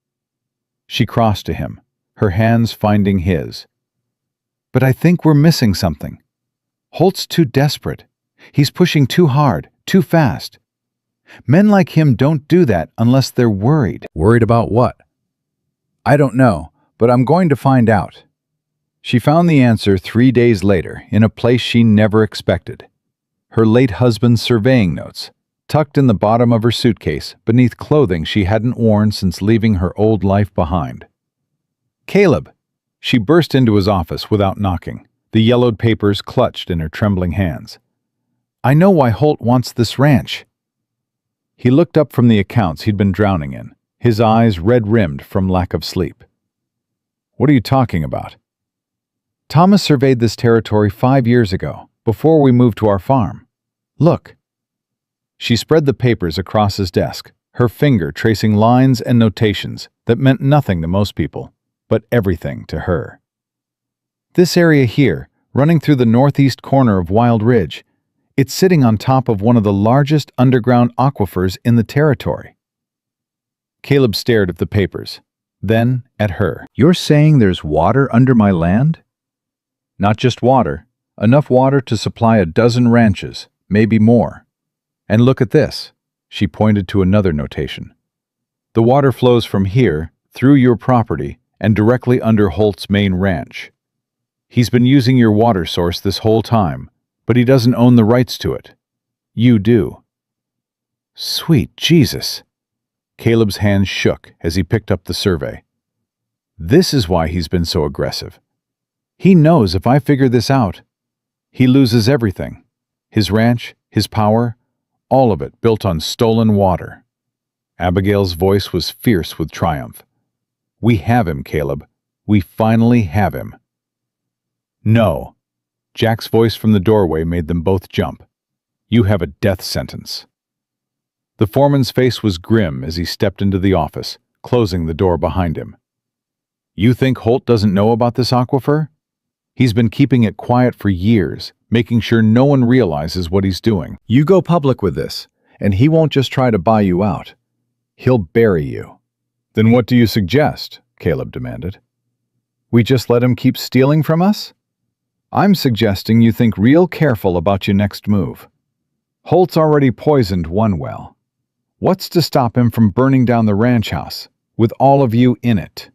She crossed to him, her hands finding his. But I think we're missing something. Holt's too desperate. He's pushing too hard, too fast. Men like him don't do that unless they're worried. Worried about what? I don't know, but I'm going to find out. She found the answer 3 days later in a place she never expected. Her late husband's surveying notes, tucked in the bottom of her suitcase beneath clothing she hadn't worn since leaving her old life behind. Caleb! She burst into his office without knocking, the yellowed papers clutched in her trembling hands. I know why Holt wants this ranch. He looked up from the accounts he'd been drowning in, his eyes red-rimmed from lack of sleep. What are you talking about? Thomas surveyed this territory 5 years ago, before we moved to our farm. Look. She spread the papers across his desk, her finger tracing lines and notations that meant nothing to most people, but everything to her. This area here, running through the northeast corner of Wild Ridge, it's sitting on top of one of the largest underground aquifers in the territory. Caleb stared at the papers, then at her. You're saying there's water under my land? Not just water, enough water to supply a dozen ranches, maybe more. And look at this, she pointed to another notation. The water flows from here, through your property, and directly under Holt's main ranch. He's been using your water source this whole time, but he doesn't own the rights to it. You do." Sweet Jesus! Caleb's hand shook as he picked up the survey. This is why he's been so aggressive. He knows if I figure this out, he loses everything. His ranch, his power, all of it built on stolen water. Abigail's voice was fierce with triumph. We have him, Caleb. We finally have him. No. Jack's voice from the doorway made them both jump. You have a death sentence. The foreman's face was grim as he stepped into the office, closing the door behind him. You think Holt doesn't know about this aquifer? He's been keeping it quiet for years, making sure no one realizes what he's doing. You go public with this, and he won't just try to buy you out. He'll bury you. Then what do you suggest? Caleb demanded. We just let him keep stealing from us? I'm suggesting you think real careful about your next move. Holt's already poisoned one well. What's to stop him from burning down the ranch house, with all of you in it?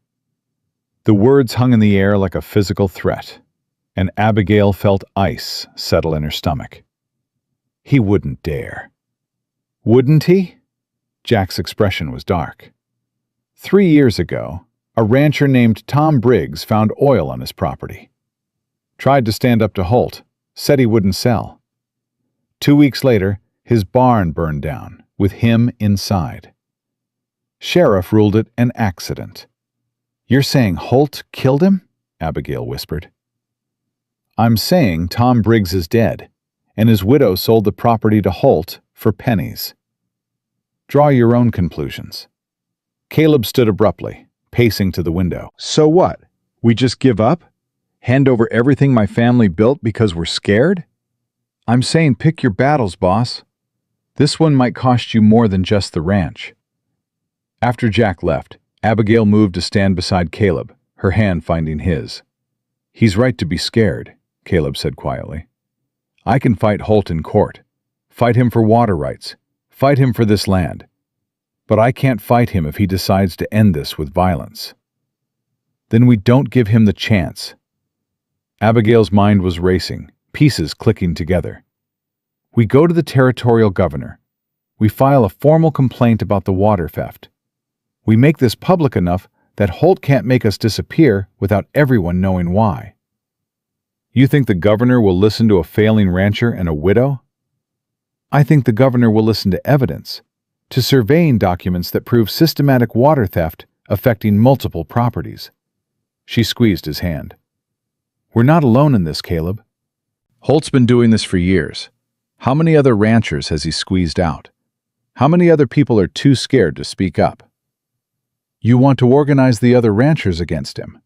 The words hung in the air like a physical threat, and Abigail felt ice settle in her stomach. He wouldn't dare. Wouldn't he? Jack's expression was dark. 3 years ago, a rancher named Tom Briggs found oil on his property. Tried to stand up to Holt, said he wouldn't sell. 2 weeks later, his barn burned down, with him inside. Sheriff ruled it an accident. You're saying Holt killed him? Abigail whispered. I'm saying Tom Briggs is dead, and his widow sold the property to Holt for pennies. Draw your own conclusions. Caleb stood abruptly, pacing to the window. So what? We just give up? Hand over everything my family built because we're scared? I'm saying pick your battles, boss. This one might cost you more than just the ranch. After Jack left, Abigail moved to stand beside Caleb, her hand finding his. He's right to be scared, Caleb said quietly. I can fight Holt in court, fight him for water rights, fight him for this land. But I can't fight him if he decides to end this with violence. Then we don't give him the chance. Abigail's mind was racing, pieces clicking together. We go to the territorial governor. We file a formal complaint about the water theft. We make this public enough that Holt can't make us disappear without everyone knowing why. You think the governor will listen to a failing rancher and a widow? I think the governor will listen to evidence, to surveying documents that prove systematic water theft affecting multiple properties. She squeezed his hand. We're not alone in this, Caleb. Holt's been doing this for years. How many other ranchers has he squeezed out? How many other people are too scared to speak up? You want to organize the other ranchers against him.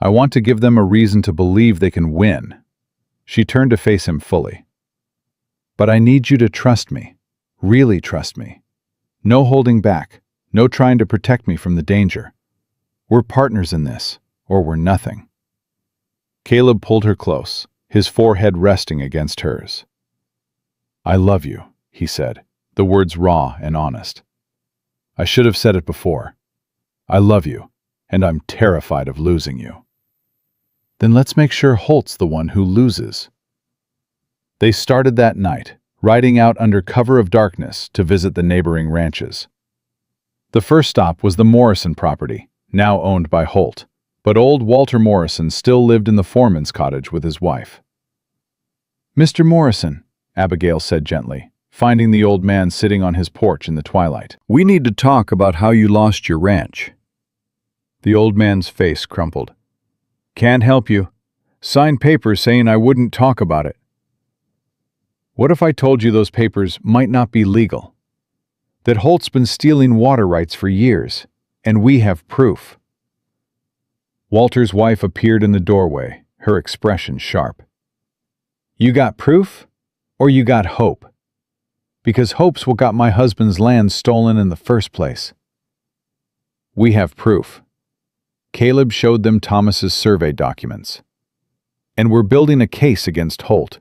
I want to give them a reason to believe they can win. She turned to face him fully. But I need you to trust me, really trust me. No holding back, no trying to protect me from the danger. We're partners in this, or we're nothing. Caleb pulled her close, his forehead resting against hers. I love you, he said, the words raw and honest. I should have said it before. I love you, and I'm terrified of losing you. Then let's make sure Holt's the one who loses. They started that night, riding out under cover of darkness to visit the neighboring ranches. The first stop was the Morrison property, now owned by Holt, but old Walter Morrison still lived in the foreman's cottage with his wife. Mr. Morrison, Abigail said gently, finding the old man sitting on his porch in the twilight. We need to talk about how you lost your ranch. The old man's face crumpled. Can't help you. Signed papers saying I wouldn't talk about it. What if I told you those papers might not be legal? That Holt's been stealing water rights for years, and we have proof. Walter's wife appeared in the doorway, her expression sharp. You got proof, or you got hope? Because hope's what got my husband's land stolen in the first place. We have proof. Caleb showed them Thomas's survey documents. And we're building a case against Holt.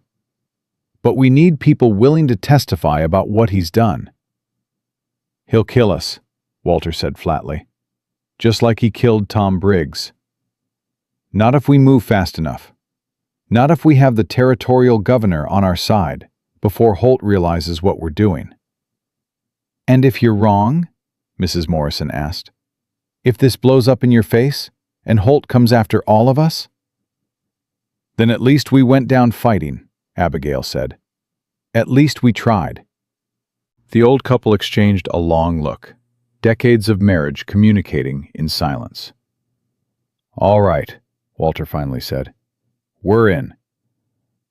But we need people willing to testify about what he's done. He'll kill us, Walter said flatly. Just like he killed Tom Briggs. Not if we move fast enough. Not if we have the territorial governor on our side, before Holt realizes what we're doing." "And if you're wrong?" Mrs. Morrison asked. "If this blows up in your face, and Holt comes after all of us?" "Then at least we went down fighting," Abigail said. "At least we tried." The old couple exchanged a long look, decades of marriage communicating in silence. "All right," Walter finally said. "We're in.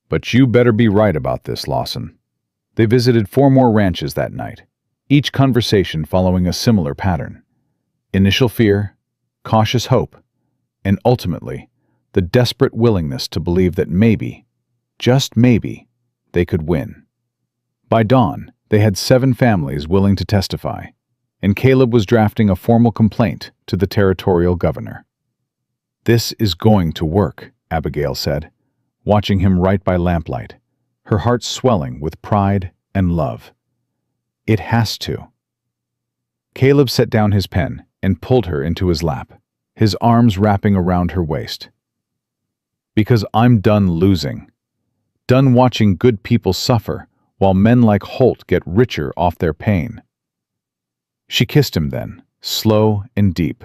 But you better be right about this, Lawson." They visited 4 more ranches that night, each conversation following a similar pattern. Initial fear, cautious hope, and ultimately, the desperate willingness to believe that maybe, just maybe, they could win. By dawn, they had 7 families willing to testify, and Caleb was drafting a formal complaint to the territorial governor. "This is going to work," Abigail said, watching him write by lamplight, her heart swelling with pride and love. "It has to." Caleb set down his pen and pulled her into his lap, his arms wrapping around her waist. "Because I'm done losing. Done watching good people suffer while men like Holt get richer off their pain." She kissed him then, slow and deep,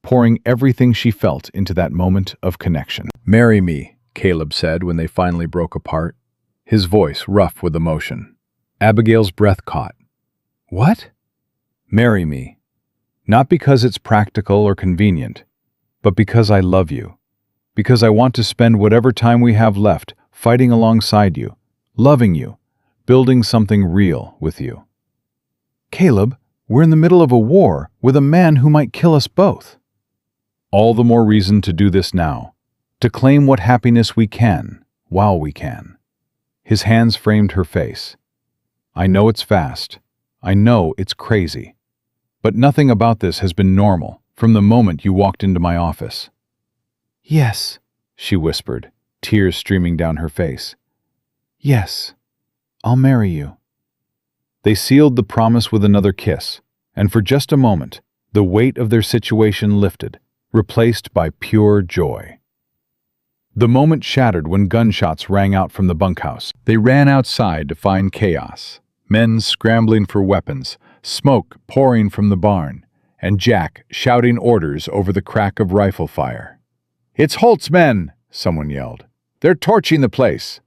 pouring everything she felt into that moment of connection. "Marry me," Caleb said when they finally broke apart, his voice rough with emotion. Abigail's breath caught. "What?" "Marry me. Not because it's practical or convenient, but because I love you. Because I want to spend whatever time we have left fighting alongside you, loving you, building something real with you." "Caleb, we're in the middle of a war with a man who might kill us both." "All the more reason to do this now, to claim what happiness we can, while we can." His hands framed her face. "I know it's fast. I know it's crazy. But nothing about this has been normal from the moment you walked into my office." "Yes," she whispered, tears streaming down her face. "Yes, I'll marry you." They sealed the promise with another kiss, and for just a moment, the weight of their situation lifted, replaced by pure joy. The moment shattered when gunshots rang out from the bunkhouse. They ran outside to find chaos, men scrambling for weapons, smoke pouring from the barn, and Jack shouting orders over the crack of rifle fire. "It's Holt's men!" someone yelled. "They're torching the place!"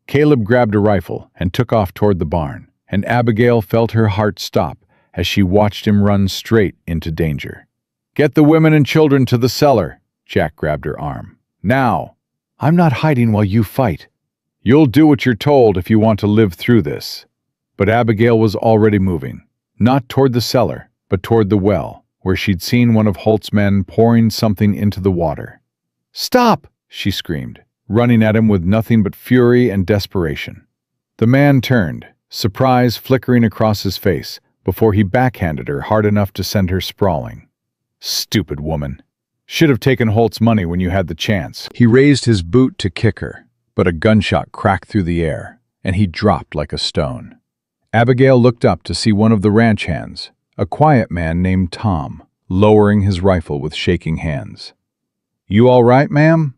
Caleb grabbed a rifle and took off toward the barn, and Abigail felt her heart stop as she watched him run straight into danger. "Get the women and children to the cellar!" Jack grabbed her arm. "Now! I'm not hiding while you fight. You'll do what you're told if you want to live through this." But Abigail was already moving, not toward the cellar, but toward the well, where she'd seen one of Holt's men pouring something into the water. "Stop!" she screamed, running at him with nothing but fury and desperation. The man turned, surprise flickering across his face, before he backhanded her hard enough to send her sprawling. "Stupid woman. Should have taken Holt's money when you had the chance." He raised his boot to kick her, but a gunshot cracked through the air, and he dropped like a stone. Abigail looked up to see one of the ranch hands, a quiet man named Tom, lowering his rifle with shaking hands. "You all right, ma'am?"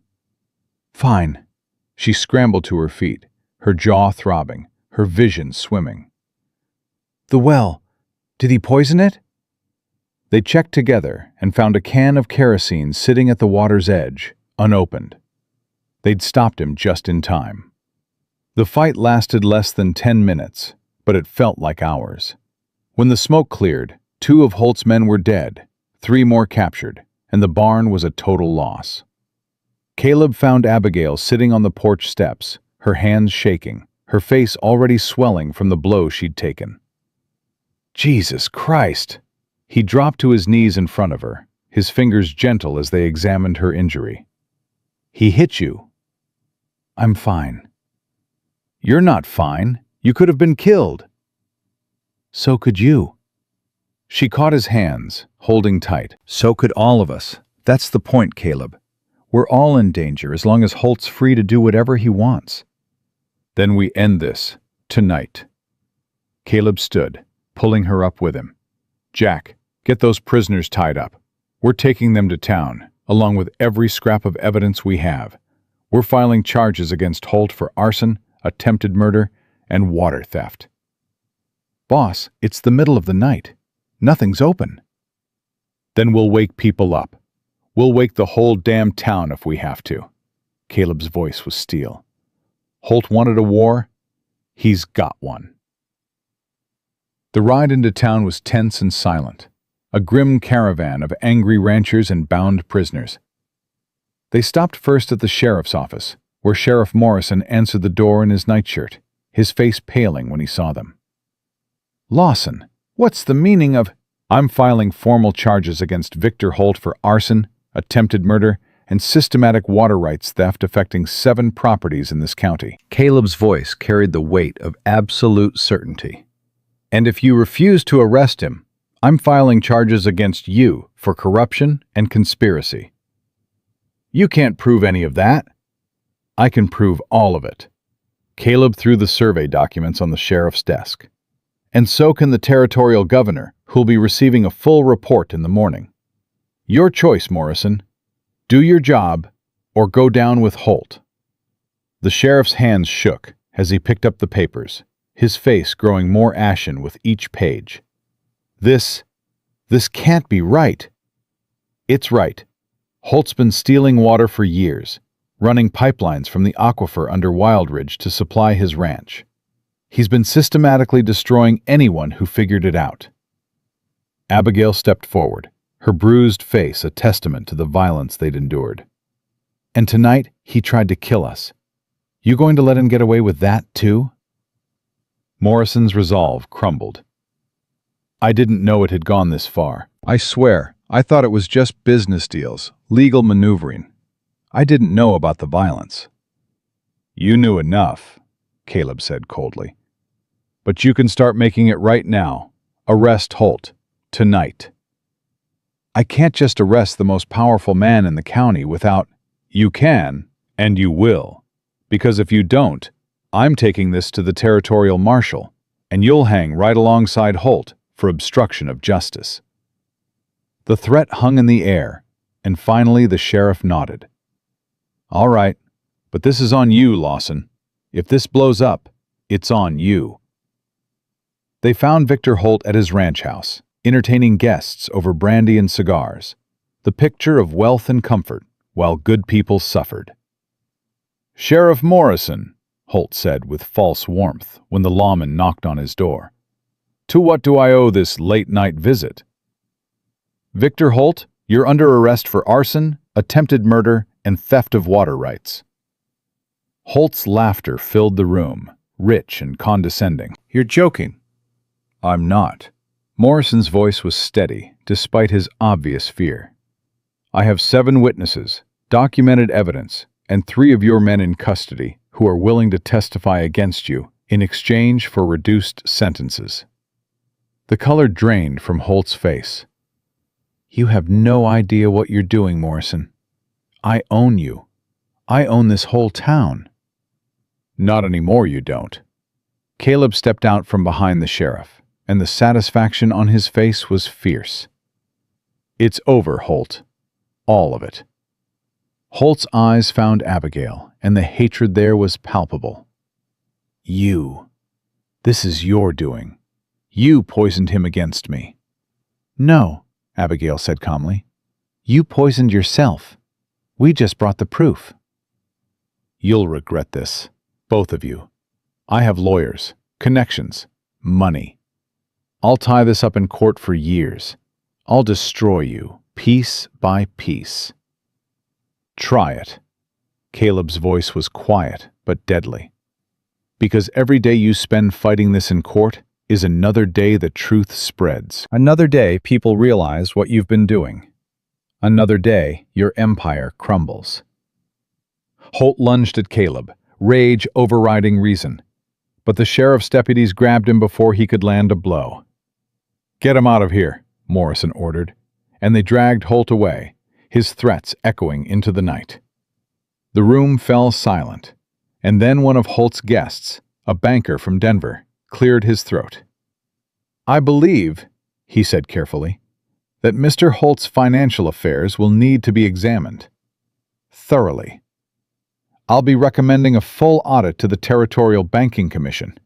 "Fine." She scrambled to her feet, her jaw throbbing, her vision swimming. "The well. Did he poison it?" They checked together and found a can of kerosene sitting at the water's edge, unopened. They'd stopped him just in time. The fight lasted less than 10 minutes, but it felt like hours. When the smoke cleared, 2 of Holt's men were dead, 3 more captured, and the barn was a total loss. Caleb found Abigail sitting on the porch steps, her hands shaking, her face already swelling from the blow she'd taken. "Jesus Christ!" He dropped to his knees in front of her, his fingers gentle as they examined her injury. "He hit you." "I'm fine." "You're not fine. You could have been killed." "So could you." She caught his hands, holding tight. "So could all of us. That's the point, Caleb. We're all in danger as long as Holt's free to do whatever he wants." "Then we end this, tonight." Caleb stood, pulling her up with him. "Jack, get those prisoners tied up. We're taking them to town, along with every scrap of evidence we have. We're filing charges against Holt for arson, attempted murder, and water theft. Boss, it's the middle of the night. Nothing's open. Then we'll wake people up. We'll wake the whole damn town if we have to. Caleb's voice was steel. Holt wanted a war. He's got one. The ride into town was tense and silent, a grim caravan of angry ranchers and bound prisoners. They stopped first at the sheriff's office, where Sheriff Morrison answered the door in his nightshirt, his face paling when he saw them. Lawson, what's the meaning of— I'm filing formal charges against Victor Holt for arson, attempted murder, and systematic water rights theft affecting 7 properties in this county. Caleb's voice carried the weight of absolute certainty. And if you refuse to arrest him, I'm filing charges against you for corruption and conspiracy. You can't prove any of that. I can prove all of it. Caleb threw the survey documents on the sheriff's desk. And so can the territorial governor, who'll be receiving a full report in the morning. Your choice, Morrison. Do your job, or go down with Holt. The sheriff's hands shook as he picked up the papers, his face growing more ashen with each page. This can't be right. It's right. Holt's been stealing water for years, running pipelines from the aquifer under Wildridge to supply his ranch. He's been systematically destroying anyone who figured it out. Abigail stepped forward, her bruised face a testament to the violence they'd endured. And tonight, he tried to kill us. You going to let him get away with that, too? Morrison's resolve crumbled. I didn't know it had gone this far. I swear, I thought it was just business deals, legal maneuvering. I didn't know about the violence. You knew enough, Caleb said coldly. But you can start making it right now. Arrest Holt. Tonight. I can't just arrest the most powerful man in the county without— You can, and you will. Because if you don't, I'm taking this to the territorial marshal, and you'll hang right alongside Holt for obstruction of justice. The threat hung in the air, and finally the sheriff nodded. All right, but this is on you, Lawson. If this blows up, it's on you. They found Victor Holt at his ranch house, entertaining guests over brandy and cigars, the picture of wealth and comfort while good people suffered. Sheriff Morrison, Holt said with false warmth when the lawman knocked on his door. To what do I owe this late-night visit? Victor Holt, you're under arrest for arson, attempted murder, and theft of water rights. Holt's laughter filled the room, rich and condescending. You're joking. I'm not. Morrison's voice was steady, despite his obvious fear. I have 7 witnesses, documented evidence, and 3 of your men in custody who are willing to testify against you in exchange for reduced sentences. The color drained from Holt's face. You have no idea what you're doing, Morrison. I own you. I own this whole town. Not anymore, you don't. Caleb stepped out from behind the sheriff, and the satisfaction on his face was fierce. It's over, Holt. All of it. Holt's eyes found Abigail, and the hatred there was palpable. You. This is your doing. You poisoned him against me. No, Abigail said calmly. You poisoned yourself. We just brought the proof. You'll regret this, both of you. I have lawyers, connections, money. I'll tie this up in court for years. I'll destroy you, piece by piece. Try it. Caleb's voice was quiet but deadly. Because every day you spend fighting this in court is another day the truth spreads. Another day people realize what you've been doing. Another day your empire crumbles. Holt lunged at Caleb, rage overriding reason. But the sheriff's deputies grabbed him before he could land a blow. Get him out of here, Morrison ordered, and they dragged Holt away, his threats echoing into the night. The room fell silent, and then one of Holt's guests, a banker from Denver, cleared his throat. I believe, he said carefully, that Mr. Holt's financial affairs will need to be examined. Thoroughly. I'll be recommending a full audit to the Territorial Banking Commission,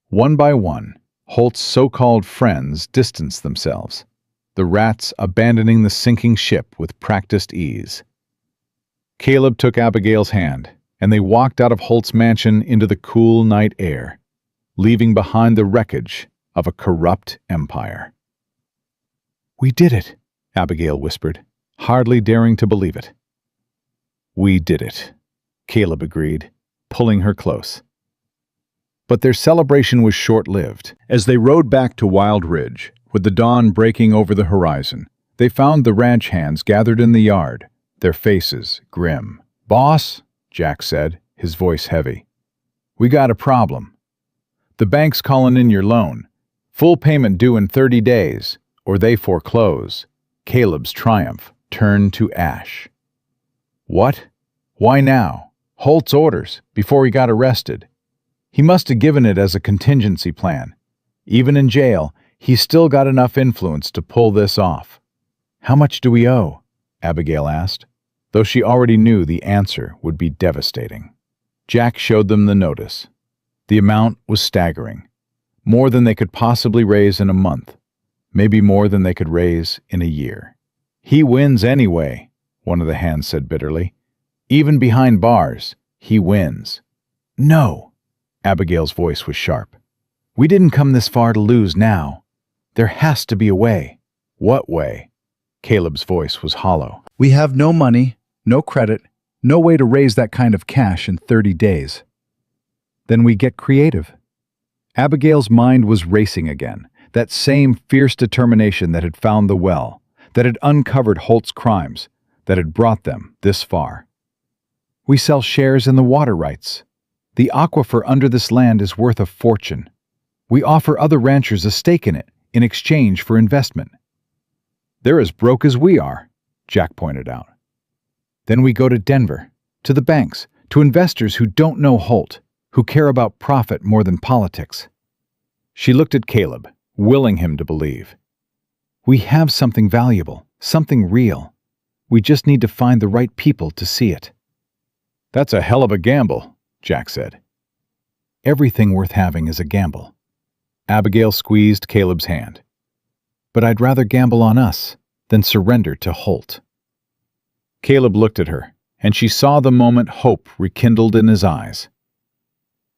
One by one, Holt's so-called friends distanced themselves, the rats abandoning the sinking ship with practiced ease. Caleb took Abigail's hand, and they walked out of Holt's mansion into the cool night air, leaving behind the wreckage of a corrupt empire. "We did it," Abigail whispered, hardly daring to believe it. "We did it," Caleb agreed, pulling her close. But their celebration was short-lived. As they rode back to Wild Ridge, with the dawn breaking over the horizon, they found the ranch hands gathered in the yard, their faces grim. "Boss," Jack said, his voice heavy, "we got a problem. The bank's calling in your loan. Full payment due in 30 days, or they foreclose." Caleb's triumph turned to ash. "What? Why now? Holt's orders, before he got arrested. He must have given it as a contingency plan. Even in jail, he's still got enough influence to pull this off." "How much do we owe?" Abigail asked, though she already knew the answer would be devastating. Jack showed them the notice. The amount was staggering. More than they could possibly raise in a month. Maybe more than they could raise in a year. "He wins anyway," one of the hands said bitterly. "Even behind bars, he wins." "No." Abigail's voice was sharp. "We didn't come this far to lose now. There has to be a way." "What way?" Caleb's voice was hollow. "We have no money, no credit, no way to raise that kind of cash in 30 days. Then we get creative." Abigail's mind was racing again, that same fierce determination that had found the well, that had uncovered Holt's crimes, that had brought them this far. "We sell shares in the water rights. The aquifer under this land is worth a fortune. We offer other ranchers a stake in it in exchange for investment." "They're as broke as we are," Jack pointed out. "Then we go to Denver, to the banks, to investors who don't know Holt, who care about profit more than politics." She looked at Caleb, willing him to believe. "We have something valuable, something real. We just need to find the right people to see it." "That's a hell of a gamble," Jack said. "Everything worth having is a gamble." Abigail squeezed Caleb's hand. "But I'd rather gamble on us than surrender to Holt." Caleb looked at her, and she saw the moment hope rekindled in his eyes.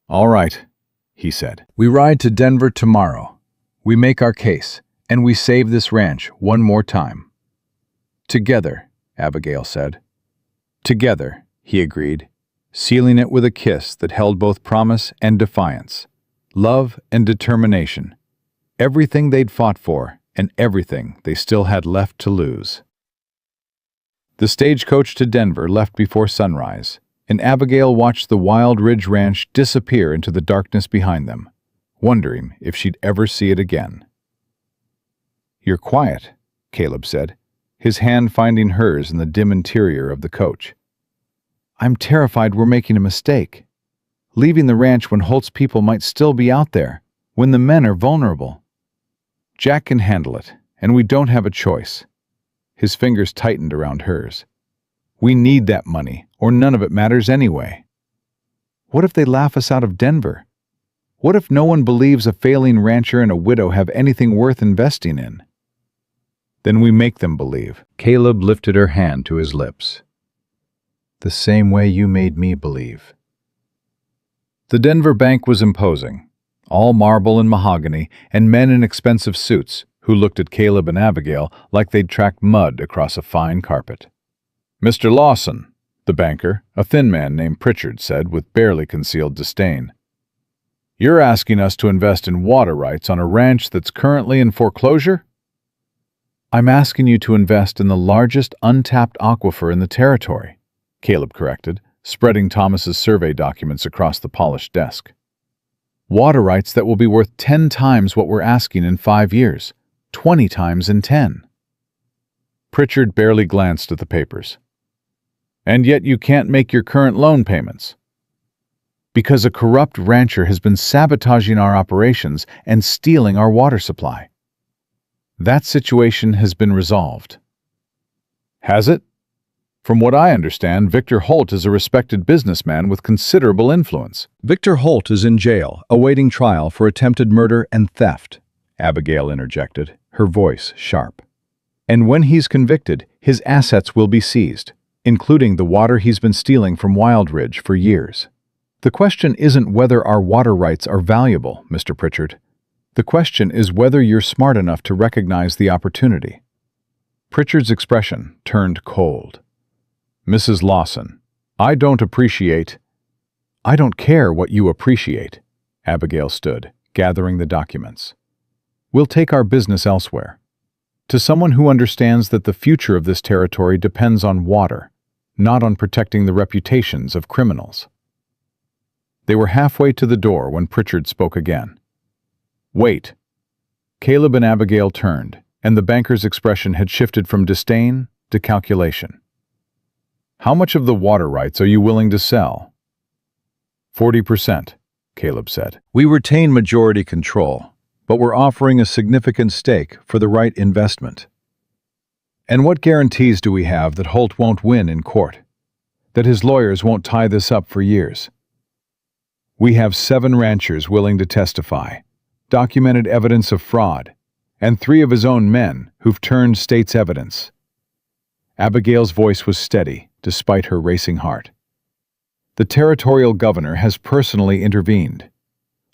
"All right," he said. "We ride to Denver tomorrow. We make our case, and we save this ranch one more time." "Together," Abigail said. "Together," he agreed, sealing it with a kiss that held both promise and defiance, love and determination, everything they'd fought for and everything they still had left to lose. The stagecoach to Denver left before sunrise, and Abigail watched the Wild Ridge Ranch disappear into the darkness behind them, wondering if she'd ever see it again. "You're quiet," Caleb said, his hand finding hers in the dim interior of the coach. "I'm terrified we're making a mistake. Leaving the ranch when Holt's people might still be out there, when the men are vulnerable." "Jack can handle it, and we don't have a choice." His fingers tightened around hers. "We need that money, or none of it matters anyway." "What if they laugh us out of Denver? What if no one believes a failing rancher and a widow have anything worth investing in?" "Then we make them believe." Caleb lifted her hand to his lips. "The same way you made me believe." The Denver bank was imposing, all marble and mahogany, and men in expensive suits who looked at Caleb and Abigail like they'd tracked mud across a fine carpet. "Mr. Lawson," the banker, a thin man named Pritchard, said with barely concealed disdain, "you're asking us to invest in water rights on a ranch that's currently in foreclosure?" "I'm asking you to invest in the largest untapped aquifer in the territory," Caleb corrected, spreading Thomas's survey documents across the polished desk. "Water rights that will be worth 10 times what we're asking in 5 years, 20 times in 10. Pritchard barely glanced at the papers. "And yet you can't make your current loan payments." "Because a corrupt rancher has been sabotaging our operations and stealing our water supply." "That situation has been resolved." "Has it?" From what I understand, Victor Holt is a respected businessman with considerable influence. Victor Holt is in jail, awaiting trial for attempted murder and theft, Abigail interjected, her voice sharp. And when he's convicted, his assets will be seized, including the water he's been stealing from Wildridge for years. The question isn't whether our water rights are valuable, Mr. Pritchard. The question is whether you're smart enough to recognize the opportunity. Pritchard's expression turned cold. Mrs. Lawson, I don't care what you appreciate. Abigail stood, gathering the documents. We'll take our business elsewhere. To someone who understands that the future of this territory depends on water, not on protecting the reputations of criminals. They were halfway to the door when Pritchard spoke again. Wait. Caleb and Abigail turned, and the banker's expression had shifted from disdain to calculation. How much of the water rights are you willing to sell? 40%, Caleb said. We retain majority control, but we're offering a significant stake for the right investment. And what guarantees do we have that Holt won't win in court? That his lawyers won't tie this up for years? We have 7 ranchers willing to testify, documented evidence of fraud, and 3 of his own men who've turned state's evidence. Abigail's voice was steady, despite her racing heart. The territorial governor has personally intervened.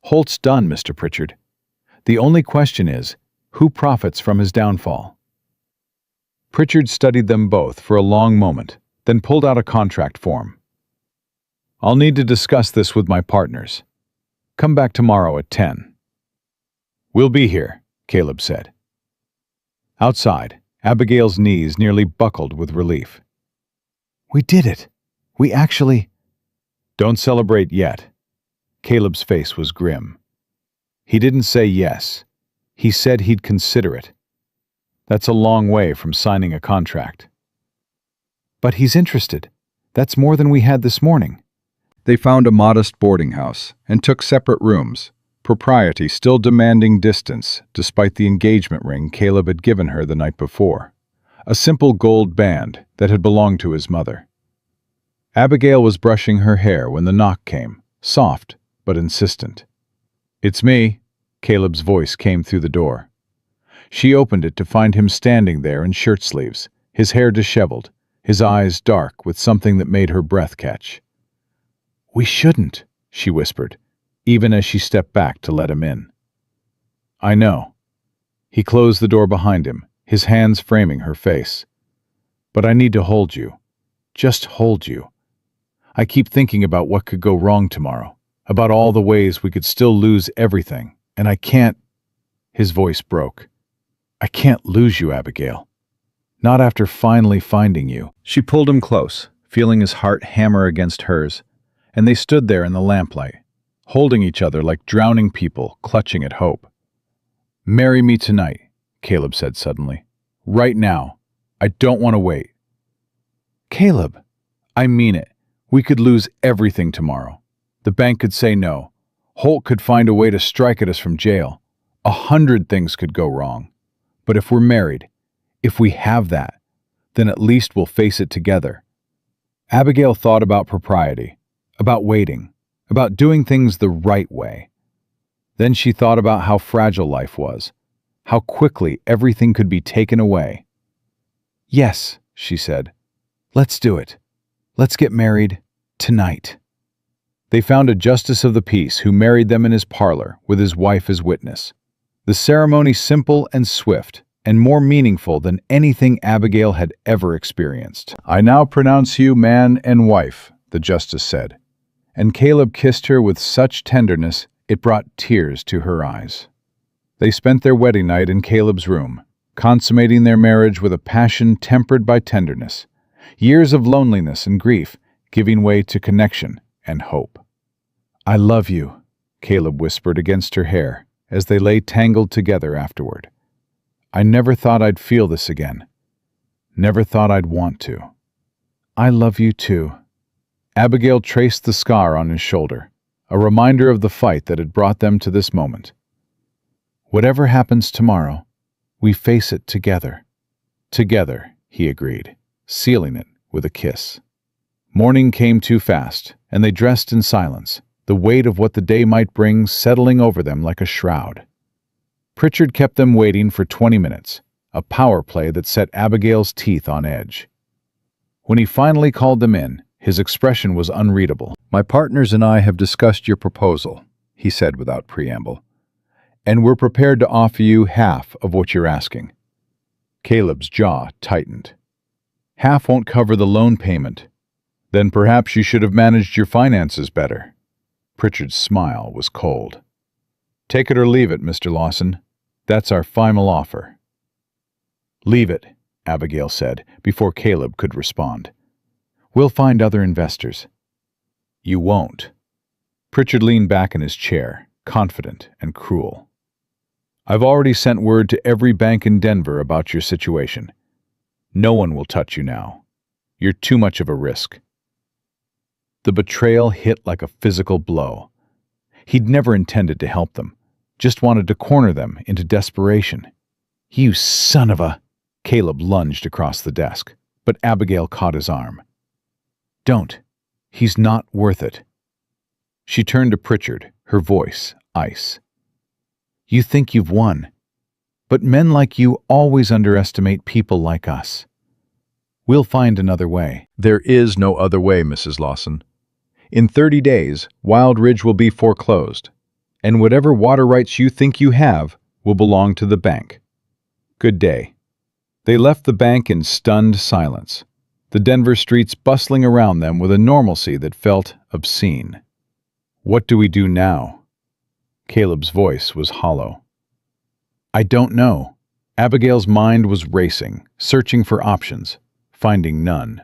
Holt's done, Mr. Pritchard. The only question is, who profits from his downfall? Pritchard studied them both for a long moment, then pulled out a contract form. I'll need to discuss this with my partners. Come back tomorrow at 10. We'll be here, Caleb said. Outside, Abigail's knees nearly buckled with relief. We did it. We actually... Don't celebrate yet. Caleb's face was grim. He didn't say yes. He said he'd consider it. That's a long way from signing a contract. But he's interested. That's more than we had this morning. They found a modest boarding house and took separate rooms, propriety still demanding distance despite the engagement ring Caleb had given her the night before, a simple gold band that had belonged to his mother. Abigail was brushing her hair when the knock came, soft but insistent. It's me, Caleb's voice came through the door. She opened it to find him standing there in shirt sleeves, his hair disheveled, his eyes dark with something that made her breath catch. We shouldn't, she whispered, even as she stepped back to let him in. I know. He closed the door behind him, his hands framing her face. But I need to hold you. Just hold you. I keep thinking about what could go wrong tomorrow, about all the ways we could still lose everything, and I can't... His voice broke. I can't lose you, Abigail. Not after finally finding you. She pulled him close, feeling his heart hammer against hers, and they stood there in the lamplight, holding each other like drowning people clutching at hope. Marry me tonight, Caleb said suddenly. Right now. I don't want to wait. Caleb, I mean it. We could lose everything tomorrow. The bank could say no. Holt could find a way to strike at us from jail. 100 things could go wrong. But if we're married, if we have that, then at least we'll face it together. Abigail thought about propriety, about waiting, about doing things the right way. Then she thought about how fragile life was, how quickly everything could be taken away. Yes, she said. Let's do it. Let's get married tonight. They found a justice of the peace who married them in his parlor with his wife as witness. The ceremony simple and swift, and more meaningful than anything Abigail had ever experienced. I now pronounce you man and wife, the justice said, and Caleb kissed her with such tenderness it brought tears to her eyes. They spent their wedding night in Caleb's room, consummating their marriage with a passion tempered by tenderness, years of loneliness and grief giving way to connection and hope. I love you, Caleb whispered against her hair as they lay tangled together afterward. I never thought I'd feel this again. Never thought I'd want to. I love you too. Abigail traced the scar on his shoulder, a reminder of the fight that had brought them to this moment. Whatever happens tomorrow, we face it together. Together, he agreed, sealing it with a kiss. Morning came too fast, and they dressed in silence, the weight of what the day might bring settling over them like a shroud. Pritchard kept them waiting for 20 minutes, a power play that set Abigail's teeth on edge. When he finally called them in, his expression was unreadable. "My partners and I have discussed your proposal," he said without preamble, "and we're prepared to offer you half of what you're asking." Caleb's jaw tightened. "Half won't cover the loan payment. Then perhaps you should have managed your finances better." Pritchard's smile was cold. "Take it or leave it, Mr. Lawson. That's our final offer." "Leave it," Abigail said, before Caleb could respond. "We'll find other investors." "You won't." Pritchard leaned back in his chair, confident and cruel. "I've already sent word to every bank in Denver about your situation. No one will touch you now. You're too much of a risk." The betrayal hit like a physical blow. He'd never intended to help them, just wanted to corner them into desperation. "You son of a—" Caleb lunged across the desk, but Abigail caught his arm. "Don't. He's not worth it." She turned to Pritchard, her voice ice. "You think you've won, but men like you always underestimate people like us. We'll find another way." "There is no other way, Mrs. Lawson. In 30 days, Wild Ridge will be foreclosed, and whatever water rights you think you have will belong to the bank. Good day." They left the bank in stunned silence, the Denver streets bustling around them with a normalcy that felt obscene. "What do we do now?" Caleb's voice was hollow. "I don't know." Abigail's mind was racing, searching for options, finding none.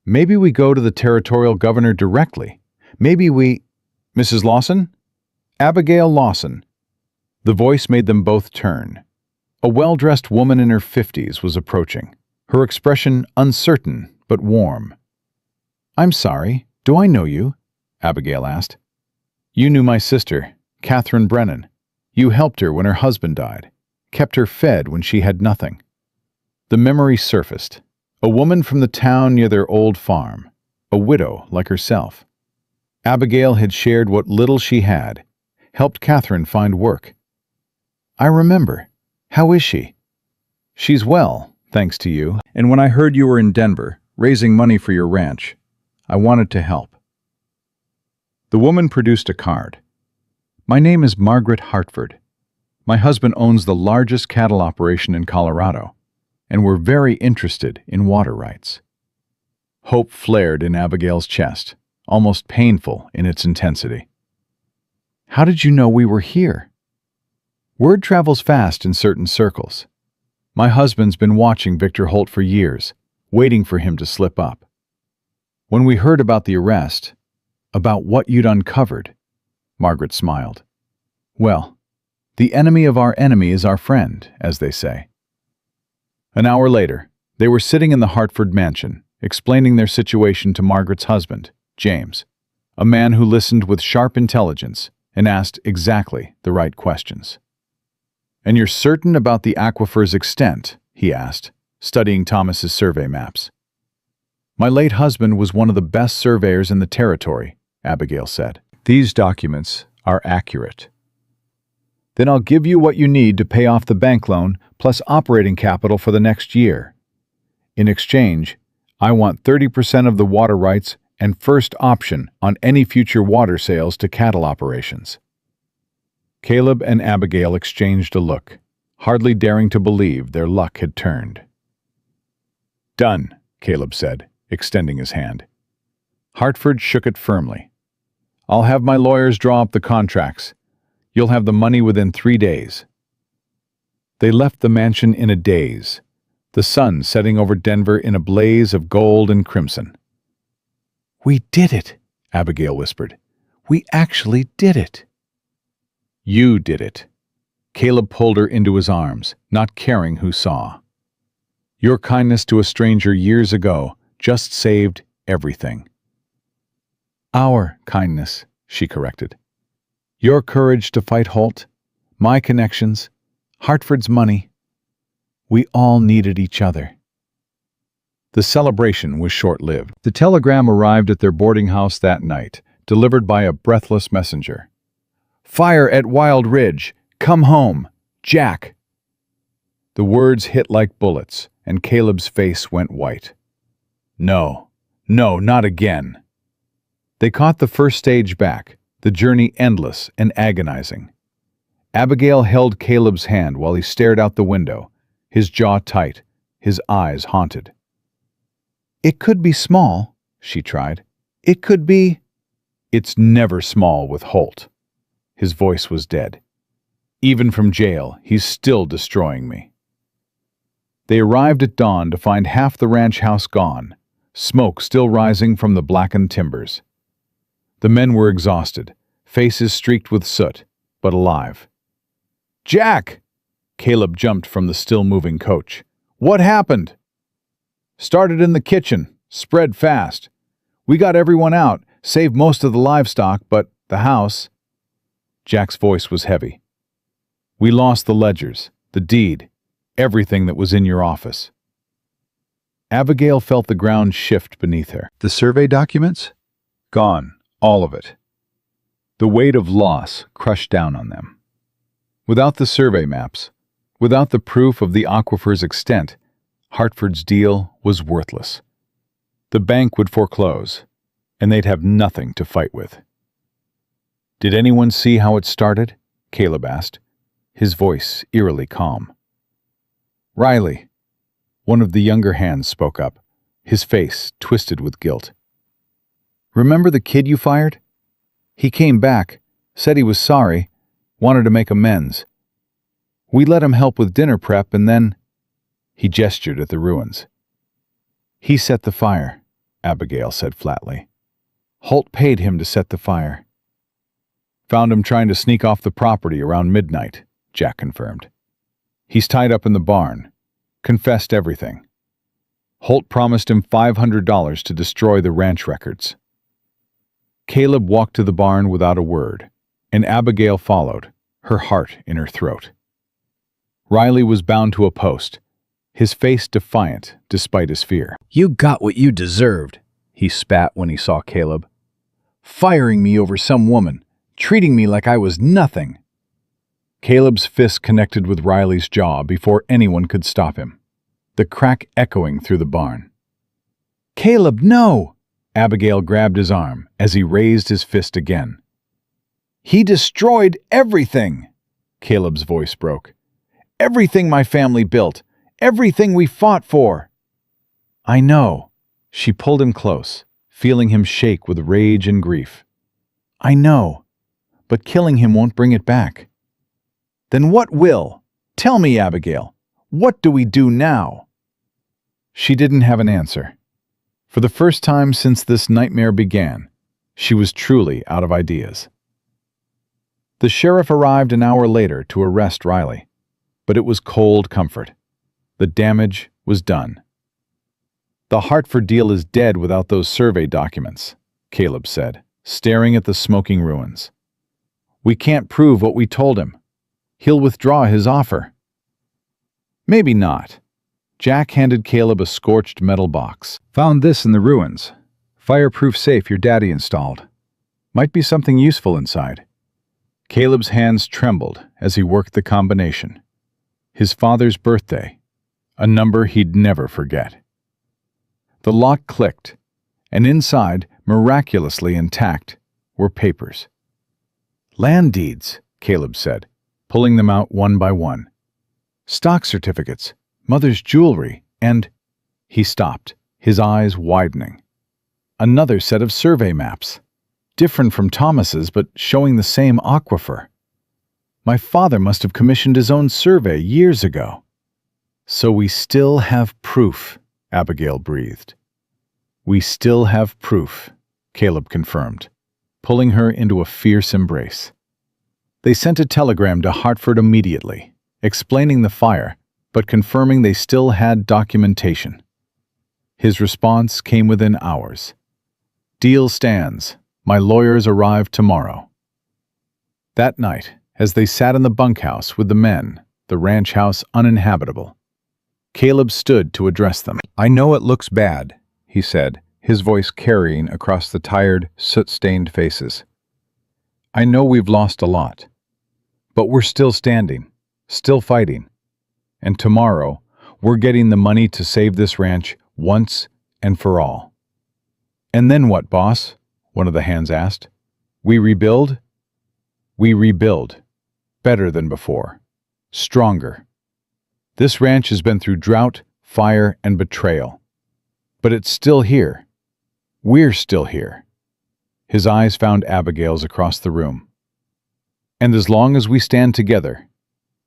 "Maybe we go to the territorial governor directly. Maybe we—" "Mrs. Lawson?" "Abigail Lawson." The voice made them both turn. A well-dressed woman in her 50s was approaching, her expression uncertain but warm. "I'm sorry, do I know you?" Abigail asked. "You knew my sister, Catherine Brennan. You helped her when her husband died, kept her fed when she had nothing." The memory surfaced. A woman from the town near their old farm, a widow like herself. Abigail had shared what little she had, helped Catherine find work. "I remember. How is she?" "She's well, thanks to you. And when I heard you were in Denver, raising money for your ranch, I wanted to help." The woman produced a card. "My name is Margaret Hartford. My husband owns the largest cattle operation in Colorado, and we're very interested in water rights." Hope flared in Abigail's chest, almost painful in its intensity. "How did you know we were here?" "Word travels fast in certain circles. My husband's been watching Victor Holt for years, waiting for him to slip up. When we heard about the arrest, about what you'd uncovered," Margaret smiled. "Well, the enemy of our enemy is our friend, as they say." An hour later, they were sitting in the Hartford mansion, explaining their situation to Margaret's husband, James, a man who listened with sharp intelligence and asked exactly the right questions. "And you're certain about the aquifer's extent?" he asked, studying Thomas's survey maps. "My late husband was one of the best surveyors in the territory," Abigail said. "These documents are accurate." "Then I'll give you what you need to pay off the bank loan plus operating capital for the next year. In exchange, I want 30% of the water rights and first option on any future water sales to cattle operations." Caleb and Abigail exchanged a look, hardly daring to believe their luck had turned. "Done," Caleb said, extending his hand. Hartford shook it firmly. "I'll have my lawyers draw up the contracts. You'll have the money within 3 days." They left the mansion in a daze, the sun setting over Denver in a blaze of gold and crimson. "We did it," Abigail whispered. "We actually did it." "You did it." Caleb pulled her into his arms, not caring who saw. "Your kindness to a stranger years ago just saved everything." "Our kindness," she corrected. "Your courage to fight Holt, my connections, Hartford's money. We all needed each other." The celebration was short-lived. The telegram arrived at their boarding house that night, delivered by a breathless messenger. "Fire at Wild Ridge! Come home! Jack!" The words hit like bullets, and Caleb's face went white. No, not again. They caught the first stage back, the journey endless and agonizing. Abigail held Caleb's hand while he stared out the window, his jaw tight, his eyes haunted. "It could be small," she tried. "It could be—" "It's never small with Holt." His voice was dead. "Even from jail, he's still destroying me." They arrived at dawn to find half the ranch house gone, smoke still rising from the blackened timbers. The men were exhausted, faces streaked with soot, but alive. "Jack!" Caleb jumped from the still-moving coach. "What happened?" "Started in the kitchen, spread fast. We got everyone out, saved most of the livestock, but the house—" Jack's voice was heavy. "We lost the ledgers, the deed, everything that was in your office." Abigail felt the ground shift beneath her. The survey documents? Gone, all of it. The weight of loss crushed down on them. Without the survey maps, without the proof of the aquifer's extent, Hartford's deal was worthless. The bank would foreclose, and they'd have nothing to fight with. "Did anyone see how it started?" Caleb asked, his voice eerily calm. "Riley." One of the younger hands spoke up, his face twisted with guilt. "Remember the kid you fired? He came back, said he was sorry, wanted to make amends. We let him help with dinner prep, and then—" He gestured at the ruins. "He set the fire," Abigail said flatly. "Holt paid him to set the fire." "Found him trying to sneak off the property around midnight," Jack confirmed. "He's tied up in the barn. Confessed everything. Holt promised him $500 to destroy the ranch records." Caleb walked to the barn without a word, and Abigail followed, her heart in her throat. Riley was bound to a post, his face defiant despite his fear. "You got what you deserved," he spat when he saw Caleb. "Firing me over some woman, treating me like I was nothing." Caleb's fist connected with Riley's jaw before anyone could stop him, the crack echoing through the barn. "Caleb, no!" Abigail grabbed his arm as he raised his fist again. "He destroyed everything!" Caleb's voice broke. "Everything my family built, everything we fought for." "I know." She pulled him close, feeling him shake with rage and grief. "I know, but killing him won't bring it back." "Then what will? Tell me, Abigail. What do we do now?" She didn't have an answer. For the first time since this nightmare began, she was truly out of ideas. The sheriff arrived an hour later to arrest Riley, but it was cold comfort. The damage was done. "The Hartford deal is dead without those survey documents," Caleb said, staring at the smoking ruins. "We can't prove what we told him. He'll withdraw his offer." "Maybe not." Jack handed Caleb a scorched metal box. "Found this in the ruins. Fireproof safe your daddy installed. Might be something useful inside." Caleb's hands trembled as he worked the combination. His father's birthday, a number he'd never forget. The lock clicked, and inside, miraculously intact, were papers. "Land deeds," Caleb said, pulling them out one by one. "Stock certificates, mother's jewelry, and—" He stopped, his eyes widening. Another set of survey maps, different from Thomas's but showing the same aquifer. My father must have commissioned his own survey years ago. "So we still have proof," Abigail breathed. "We still have proof," Caleb confirmed, pulling her into a fierce embrace. They sent a telegram to Hartford immediately, explaining the fire, but confirming they still had documentation. His response came within hours. "Deal stands. My lawyers arrive tomorrow." That night, as they sat in the bunkhouse with the men, the ranch house uninhabitable, Caleb stood to address them. "I know it looks bad," he said, his voice carrying across the tired, soot-stained faces. "I know we've lost a lot. But we're still standing, still fighting. And tomorrow, we're getting the money to save this ranch once and for all." "And then what, boss?" one of the hands asked. "We rebuild?" "We rebuild. Better than before. Stronger. This ranch has been through drought, fire, and betrayal. But it's still here. We're still here." His eyes found Abigail's across the room. "And as long as we stand together,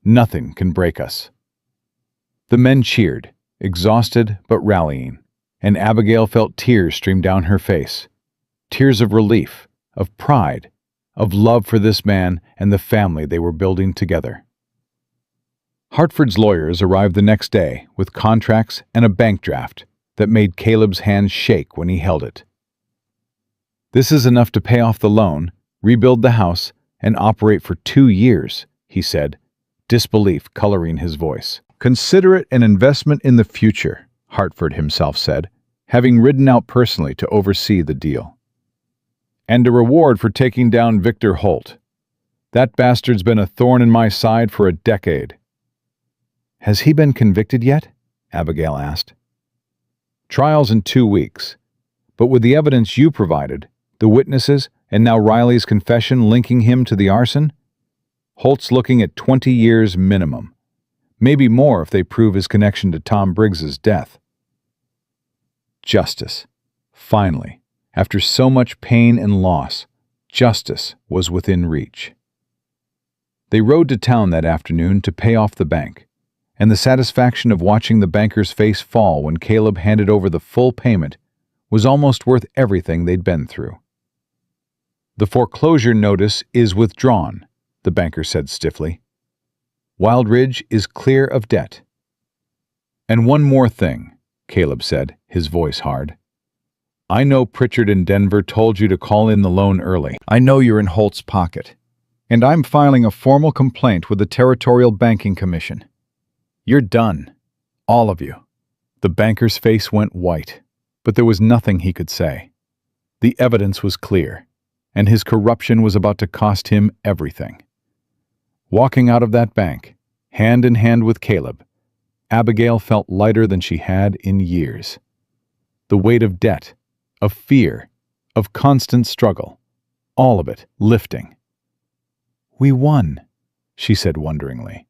nothing can break us." The men cheered, exhausted but rallying, and Abigail felt tears stream down her face. Tears of relief, of pride, of love for this man and the family they were building together. Hartford's lawyers arrived the next day with contracts and a bank draft that made Caleb's hands shake when he held it. "This is enough to pay off the loan, rebuild the house, and operate for 2 years, he said, disbelief coloring his voice. "Consider it an investment in the future," Hartford himself said, having ridden out personally to oversee the deal. "And a reward for taking down Victor Holt. That bastard's been a thorn in my side for a decade." "Has he been convicted yet?" Abigail asked. "Trial's in 2 weeks. But with the evidence you provided, the witnesses, and now Riley's confession linking him to the arson, Holt's looking at 20 years minimum. Maybe more if they prove his connection to Tom Briggs's death." Justice. Finally, after so much pain and loss, justice was within reach. They rode to town that afternoon to pay off the bank, and the satisfaction of watching the banker's face fall when Caleb handed over the full payment was almost worth everything they'd been through. "The foreclosure notice is withdrawn," the banker said stiffly. "Wild Ridge is clear of debt." "And one more thing," Caleb said, his voice hard. "I know Pritchard in Denver told you to call in the loan early. I know you're in Holt's pocket. And I'm filing a formal complaint with the Territorial Banking Commission. You're done. All of you." The banker's face went white, but there was nothing he could say. The evidence was clear, and his corruption was about to cost him everything. Walking out of that bank, hand in hand with Caleb, Abigail felt lighter than she had in years. The weight of debt, of fear, of constant struggle, all of it lifting. "We won," she said wonderingly.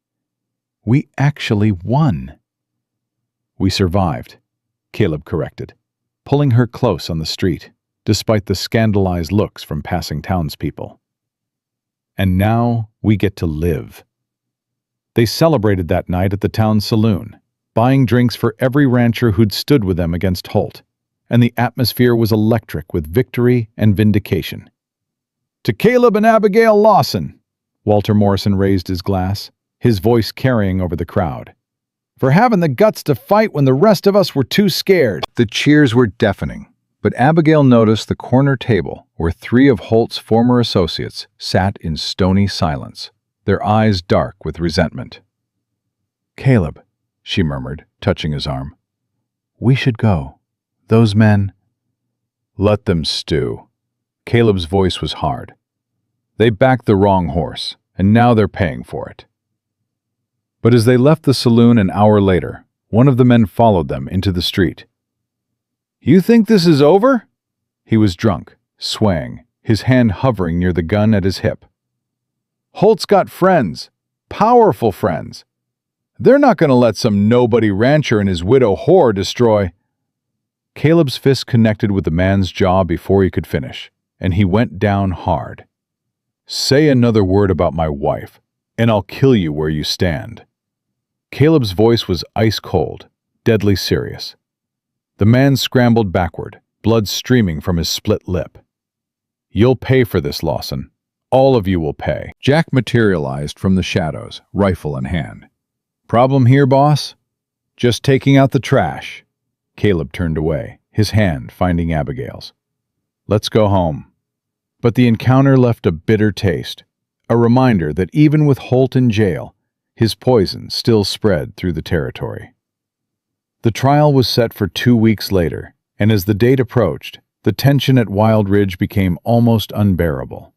"We actually won." "We survived," Caleb corrected, pulling her close on the street, despite the scandalized looks from passing townspeople. "And now we get to live." They celebrated that night at the town saloon, buying drinks for every rancher who'd stood with them against Holt, and the atmosphere was electric with victory and vindication. "To Caleb and Abigail Lawson," Walter Morrison raised his glass, his voice carrying over the crowd, "for having the guts to fight when the rest of us were too scared." The cheers were deafening, but Abigail noticed the corner table where 3 of Holt's former associates sat in stony silence, their eyes dark with resentment. "Caleb," she murmured, touching his arm, "we should go. Those men—" "Let them stew." Caleb's voice was hard. "They backed the wrong horse, and now they're paying for it." But as they left the saloon an hour later, one of the men followed them into the street. "You think this is over?" He was drunk, swaying, his hand hovering near the gun at his hip. "Holt's got friends, powerful friends. They're not going to let some nobody rancher and his widow whore destroy—" Caleb's fist connected with the man's jaw before he could finish, and he went down hard. "Say another word about my wife, and I'll kill you where you stand." Caleb's voice was ice cold, deadly serious. The man scrambled backward, blood streaming from his split lip. "You'll pay for this, Lawson. All of you will pay." Jack materialized from the shadows, rifle in hand. "Problem here, boss?" "Just taking out the trash." Caleb turned away, his hand finding Abigail's. "Let's go home." But the encounter left a bitter taste, a reminder that even with Holt in jail, his poison still spread through the territory. The trial was set for 2 weeks later, and as the date approached, the tension at Wild Ridge became almost unbearable.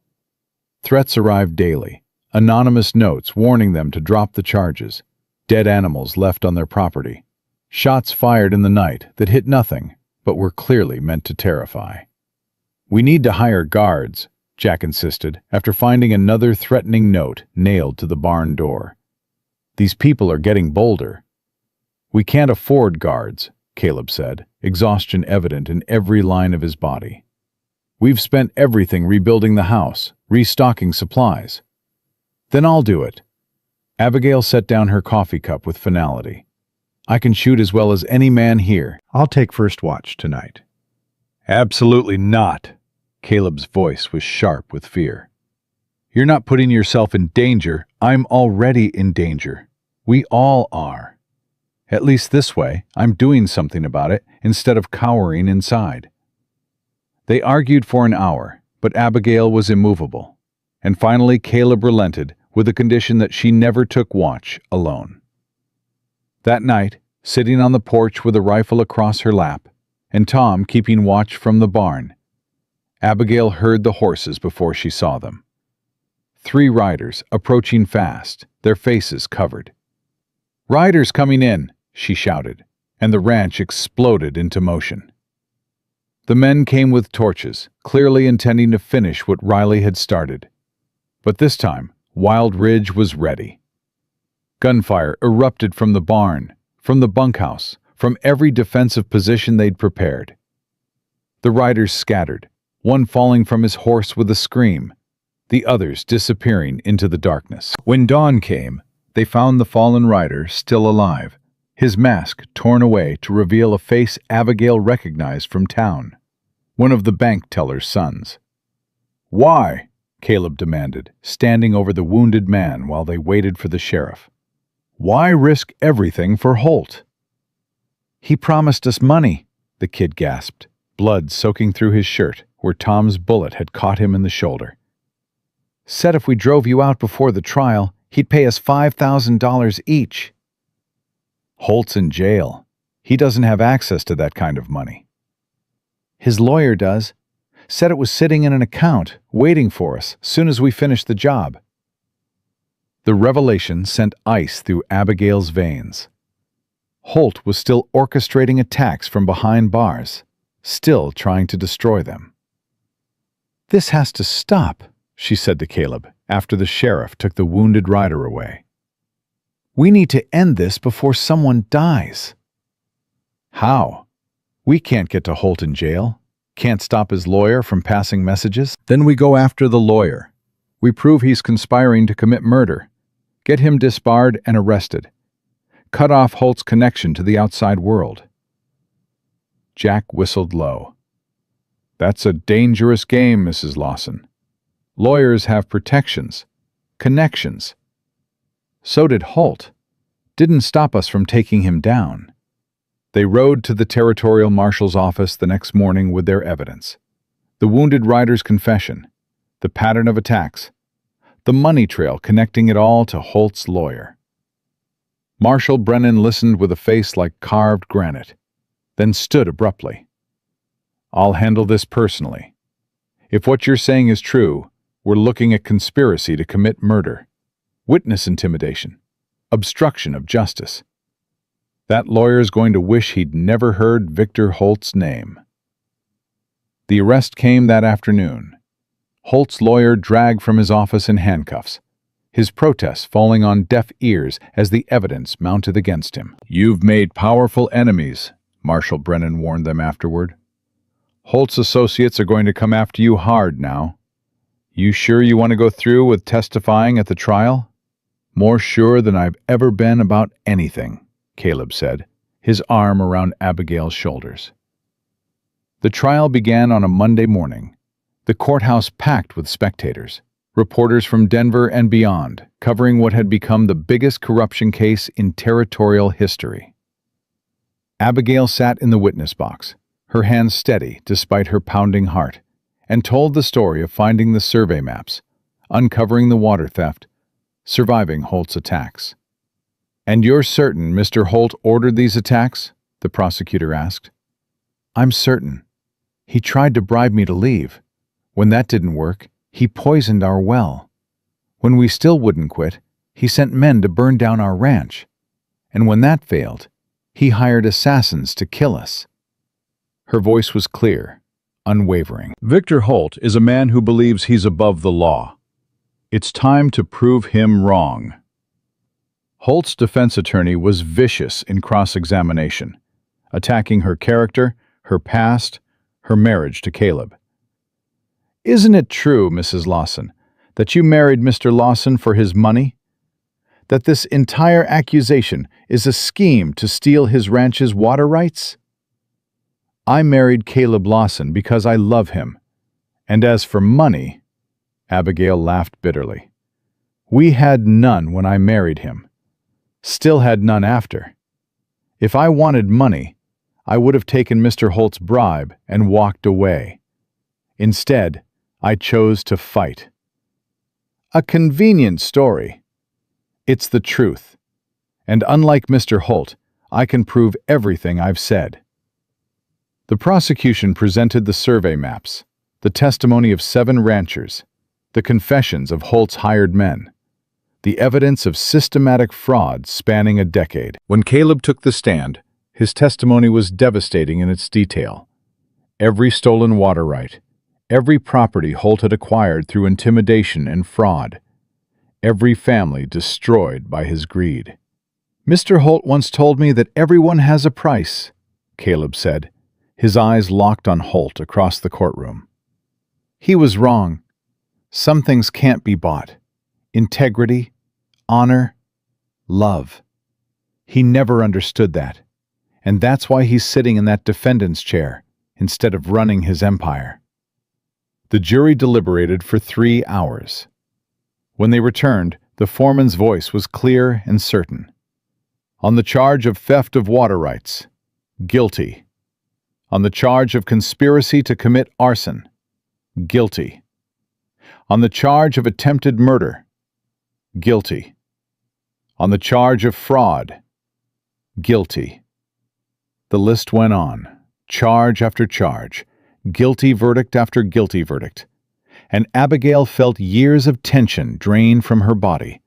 Threats arrived daily, anonymous notes warning them to drop the charges, dead animals left on their property, shots fired in the night that hit nothing but were clearly meant to terrify. "We need to hire guards," Jack insisted, after finding another threatening note nailed to the barn door. "These people are getting bolder." "We can't afford guards," Caleb said, exhaustion evident in every line of his body. "We've spent everything rebuilding the house, restocking supplies." "Then I'll do it." Abigail set down her coffee cup with finality. "I can shoot as well as any man here. I'll take first watch tonight." "Absolutely not." Caleb's voice was sharp with fear. "You're not putting yourself in danger. I'm already in danger. We all are. At least this way, I'm doing something about it instead of cowering inside." They argued for an hour, but Abigail was immovable. And finally Caleb relented with the condition that she never took watch alone. That night, sitting on the porch with a rifle across her lap, and Tom keeping watch from the barn, Abigail heard the horses before she saw them. 3 riders approaching fast, their faces covered. "Riders coming in," she shouted, and the ranch exploded into motion. The men came with torches, clearly intending to finish what Riley had started. But this time, Wild Ridge was ready. Gunfire erupted from the barn, from the bunkhouse, from every defensive position they'd prepared. The riders scattered, one falling from his horse with a scream, the others disappearing into the darkness. When dawn came, they found the fallen rider still alive, his mask torn away to reveal a face Abigail recognized from town, one of the bank teller's sons. "Why?" Caleb demanded, standing over the wounded man while they waited for the sheriff. "Why risk everything for Holt?" "He promised us money," the kid gasped, blood soaking through his shirt where Tom's bullet had caught him in the shoulder. "Said if we drove you out before the trial, he'd pay us $5,000 each." "Holt's in jail. He doesn't have access to that kind of money." "His lawyer does. Said it was sitting in an account, waiting for us, soon as we finished the job." The revelation sent ice through Abigail's veins. Holt was still orchestrating attacks from behind bars, still trying to destroy them. "This has to stop," she said to Caleb after the sheriff took the wounded rider away. "We need to end this before someone dies." "How? We can't get to Holt in jail. Can't stop his lawyer from passing messages. Then we go after the lawyer. We prove he's conspiring to commit murder. Get him disbarred and arrested. Cut off Holt's connection to the outside world." Jack whistled low. "That's a dangerous game, Mrs. Lawson. Lawyers have protections, connections. So did Holt. Didn't stop us from taking him down." They rode to the territorial marshal's office the next morning with their evidence. The wounded rider's confession, the pattern of attacks, the money trail connecting it all to Holt's lawyer. Marshal Brennan listened with a face like carved granite, then stood abruptly. "I'll handle this personally. If what you're saying is true, we're looking at conspiracy to commit murder, witness intimidation, obstruction of justice. That lawyer's going to wish he'd never heard Victor Holt's name." The arrest came that afternoon. Holt's lawyer dragged from his office in handcuffs, his protests falling on deaf ears as the evidence mounted against him. "You've made powerful enemies," Marshal Brennan warned them afterward. "Holt's associates are going to come after you hard now. You sure you want to go through with testifying at the trial?" "More sure than I've ever been about anything," Caleb said, his arm around Abigail's shoulders. The trial began on a Monday morning. The courthouse packed with spectators, reporters from Denver and beyond, covering what had become the biggest corruption case in territorial history. Abigail sat in the witness box, her hands steady despite her pounding heart, and told the story of finding the survey maps, uncovering the water theft, surviving Holt's attacks. "And you're certain Mr. Holt ordered these attacks?" the prosecutor asked. I'm certain. He tried to bribe me to leave. When that didn't work, he poisoned our well. When we still wouldn't quit, he sent men to burn down our ranch. And when that failed, he hired assassins to kill us. Her voice was clear, unwavering. Victor Holt is a man who believes he's above the law. It's time to prove him wrong. Holt's defense attorney was vicious in cross-examination, attacking her character, her past, her marriage to Caleb. Isn't it true, Mrs. Lawson, that you married Mr. Lawson for his money? That this entire accusation is a scheme to steal his ranch's water rights? I married Caleb Lawson because I love him. And as for money, Abigail laughed bitterly. We had none when I married him. Still had none after. If I wanted money, I would have taken Mr. Holt's bribe and walked away. Instead, I chose to fight. A convenient story. It's the truth. And unlike Mr. Holt, I can prove everything I've said. The prosecution presented the survey maps, the testimony of 7 ranchers, the confessions of Holt's hired men, the evidence of systematic fraud spanning a decade. When Caleb took the stand, his testimony was devastating in its detail. Every stolen water right, every property Holt had acquired through intimidation and fraud, every family destroyed by his greed. Mr. Holt once told me that everyone has a price, Caleb said, his eyes locked on Holt across the courtroom. He was wrong. Some things can't be bought. Integrity, honor, love. He never understood that, and that's why he's sitting in that defendant's chair instead of running his empire. The jury deliberated for 3 hours. When they returned, the foreman's voice was clear and certain. On the charge of theft of water rights, guilty. On the charge of conspiracy to commit arson, guilty. On the charge of attempted murder, guilty. On the charge of fraud, guilty. The list went on, charge after charge, guilty verdict after guilty verdict, and Abigail felt years of tension drain from her body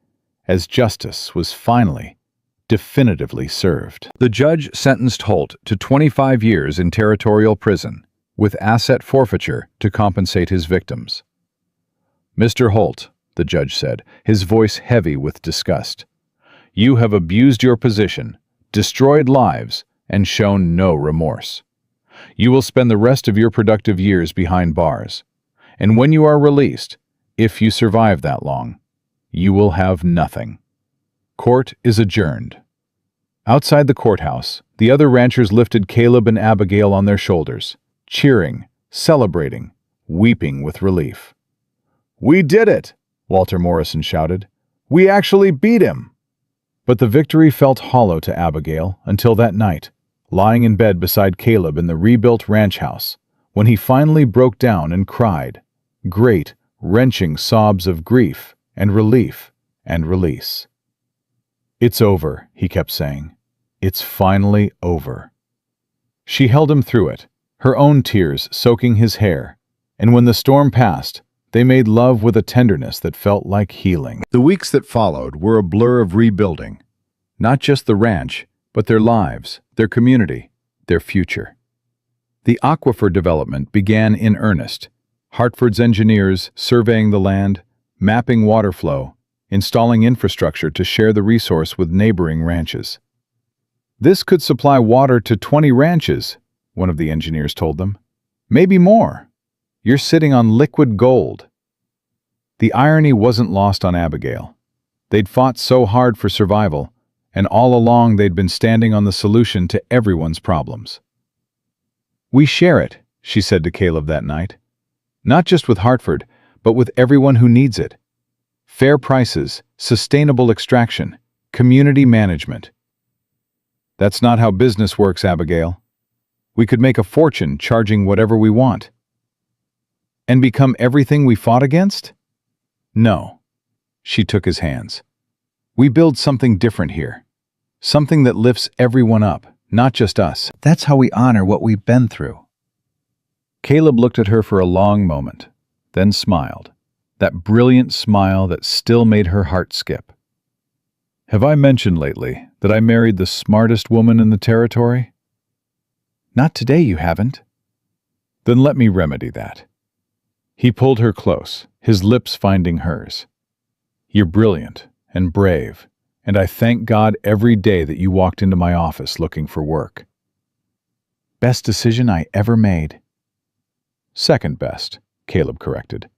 as justice was finally, definitively served. The judge sentenced Holt to 25 years in territorial prison, with asset forfeiture to compensate his victims. Mr. Holt, the judge said, his voice heavy with disgust, you have abused your position, destroyed lives, and shown no remorse. You will spend the rest of your productive years behind bars, and when you are released, if you survive that long, you will have nothing. Court is adjourned. Outside the courthouse, the other ranchers lifted Caleb and Abigail on their shoulders, cheering, celebrating, weeping with relief. We did it, Walter Morrison shouted. We actually beat him. But the victory felt hollow to Abigail until that night, lying in bed beside Caleb in the rebuilt ranch house, when he finally broke down and cried, great, wrenching sobs of grief and relief and release. It's over, he kept saying. It's finally over. She held him through it, her own tears soaking his hair, and when the storm passed, they made love with a tenderness that felt like healing. The weeks that followed were a blur of rebuilding, not just the ranch, but their lives, their community, their future. The aquifer development began in earnest, Hartford's engineers surveying the land, mapping water flow, installing infrastructure to share the resource with neighboring ranches. This could supply water to 20 ranches, one of the engineers told them. Maybe more. You're sitting on liquid gold. The irony wasn't lost on Abigail. They'd fought so hard for survival, and all along they'd been standing on the solution to everyone's problems. We share it, she said to Caleb that night. Not just with Hartford, but with everyone who needs it. Fair prices, sustainable extraction, community management. That's not how business works, Abigail. We could make a fortune charging whatever we want. And become everything we fought against? No. She took his hands. We build something different here. Something that lifts everyone up, not just us. That's how we honor what we've been through." Caleb looked at her for a long moment, then smiled, that brilliant smile that still made her heart skip. "Have I mentioned lately that I married the smartest woman in the territory?" "Not today, you haven't." "Then let me remedy that." He pulled her close, his lips finding hers. "You're brilliant and brave, and I thank God every day that you walked into my office looking for work." "Best decision I ever made." "Second best," Caleb corrected.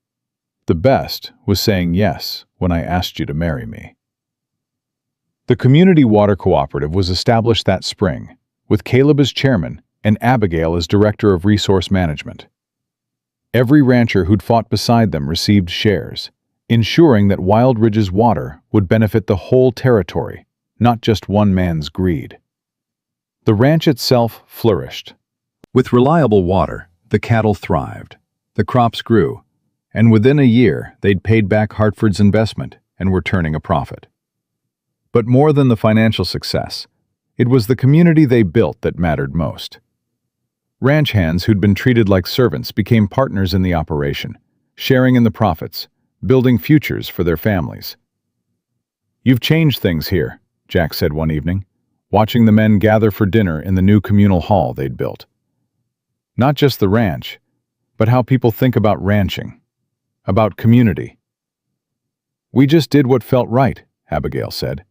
"The best was saying yes when I asked you to marry me." The Community Water Cooperative was established that spring, with Caleb as chairman and Abigail as director of resource management. Every rancher who'd fought beside them received shares, ensuring that Wild Ridge's water would benefit the whole territory, not just one man's greed. The ranch itself flourished. With reliable water, the cattle thrived, the crops grew, and within a year they'd paid back Hartford's investment and were turning a profit. But more than the financial success, it was the community they built that mattered most. Ranch hands who'd been treated like servants became partners in the operation, sharing in the profits, building futures for their families. "You've changed things here," Jack said one evening, watching the men gather for dinner in the new communal hall they'd built. "Not just the ranch, but how people think about ranching, about community." "We just did what felt right," Abigail said.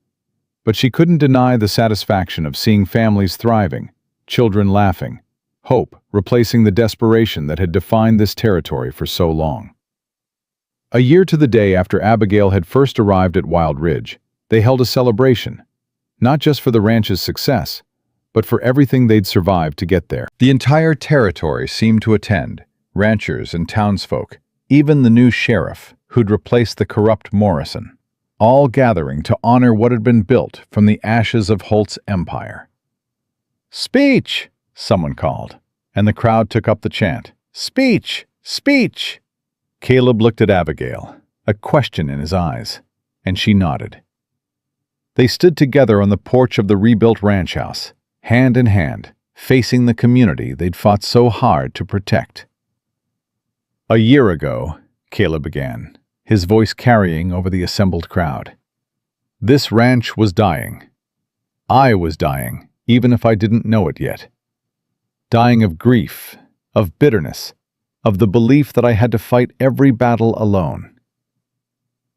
But she couldn't deny the satisfaction of seeing families thriving, children laughing, hope replacing the desperation that had defined this territory for so long. A year to the day after Abigail had first arrived at Wild Ridge, they held a celebration, not just for the ranch's success, but for everything they'd survived to get there. The entire territory seemed to attend, ranchers and townsfolk, even the new sheriff who'd replaced the corrupt Morrison, all gathering to honor what had been built from the ashes of Holt's empire. "Speech!" someone called, and the crowd took up the chant, "Speech! Speech!" Caleb looked at Abigail, a question in his eyes, and she nodded. They stood together on the porch of the rebuilt ranch house, hand in hand, facing the community they'd fought so hard to protect. "A year ago," Caleb began, his voice carrying over the assembled crowd, "this ranch was dying. I was dying, even if I didn't know it yet. Dying of grief, of bitterness, of the belief that I had to fight every battle alone.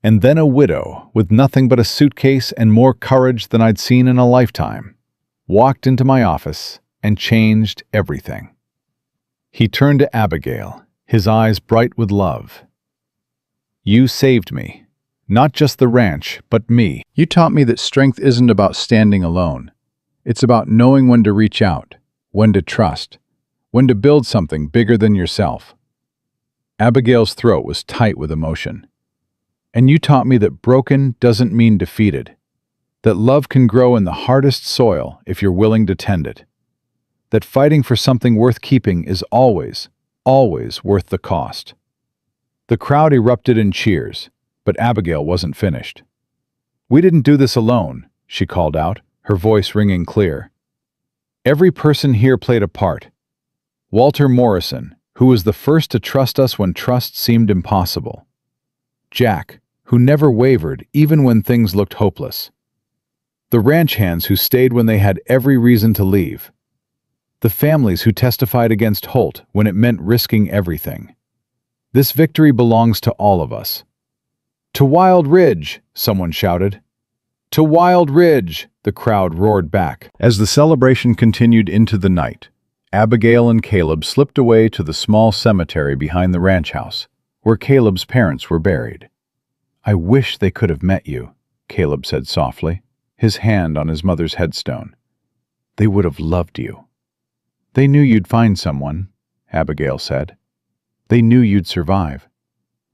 And then a widow, with nothing but a suitcase and more courage than I'd seen in a lifetime, walked into my office and changed everything." He turned to Abigail, his eyes bright with love. "You saved me, not just the ranch, but me. You taught me that strength isn't about standing alone. It's about knowing when to reach out, when to trust, when to build something bigger than yourself." Abigail's throat was tight with emotion. "And you taught me that broken doesn't mean defeated, that love can grow in the hardest soil if you're willing to tend it, that fighting for something worth keeping is always, always worth the cost." The crowd erupted in cheers, but Abigail wasn't finished. "We didn't do this alone," she called out, her voice ringing clear. "Every person here played a part. Walter Morrison, who was the first to trust us when trust seemed impossible. Jack, who never wavered even when things looked hopeless. The ranch hands who stayed when they had every reason to leave. The families who testified against Holt when it meant risking everything. This victory belongs to all of us." "To Wild Ridge!" someone shouted. "To Wild Ridge!" the crowd roared back. As the celebration continued into the night, Abigail and Caleb slipped away to the small cemetery behind the ranch house, where Caleb's parents were buried. "I wish they could have met you," Caleb said softly, his hand on his mother's headstone. "They would have loved you." "They knew you'd find someone," Abigail said. "They knew you'd survive.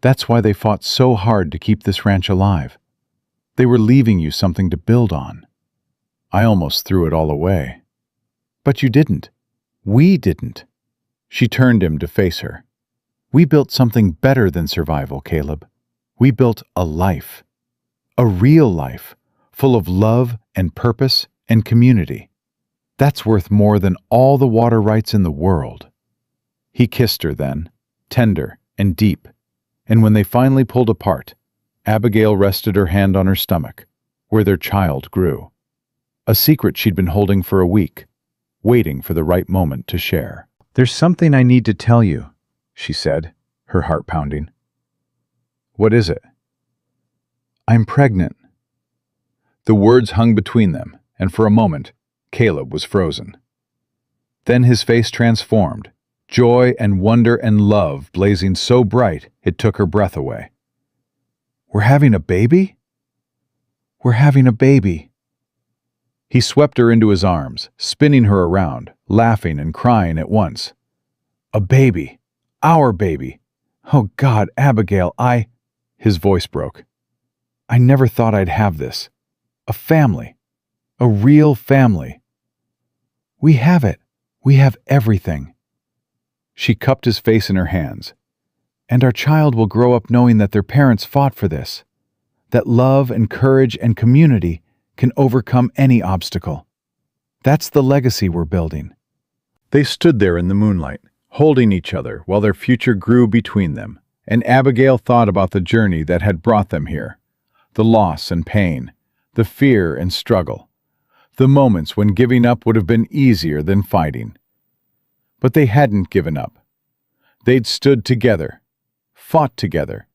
That's why they fought so hard to keep this ranch alive. They were leaving you something to build on. I almost threw it all away." "But you didn't. We didn't." She turned him to face her. "We built something better than survival, Caleb. We built a life. A real life, full of love and purpose and community. That's worth more than all the water rights in the world." He kissed her then, tender and deep, and when they finally pulled apart, Abigail rested her hand on her stomach, where their child grew. A secret she'd been holding for a week, waiting for the right moment to share. "There's something I need to tell you," she said, her heart pounding. "What is it?" "I'm pregnant." The words hung between them, and for a moment, Caleb was frozen. Then his face transformed, joy and wonder and love blazing so bright it took her breath away. "We're having a baby?" "We're having a baby." He swept her into his arms, spinning her around, laughing and crying at once. "A baby! Our baby! Oh God, Abigail, His voice broke. "I never thought I'd have this. A family. A real family." "We have it. We have everything." She cupped his face in her hands. "And our child will grow up knowing that their parents fought for this, that love and courage and community can overcome any obstacle. That's the legacy we're building." They stood there in the moonlight, holding each other while their future grew between them, and Abigail thought about the journey that had brought them here, the loss and pain, the fear and struggle, the moments when giving up would have been easier than fighting. But they hadn't given up. They'd stood together, fought together,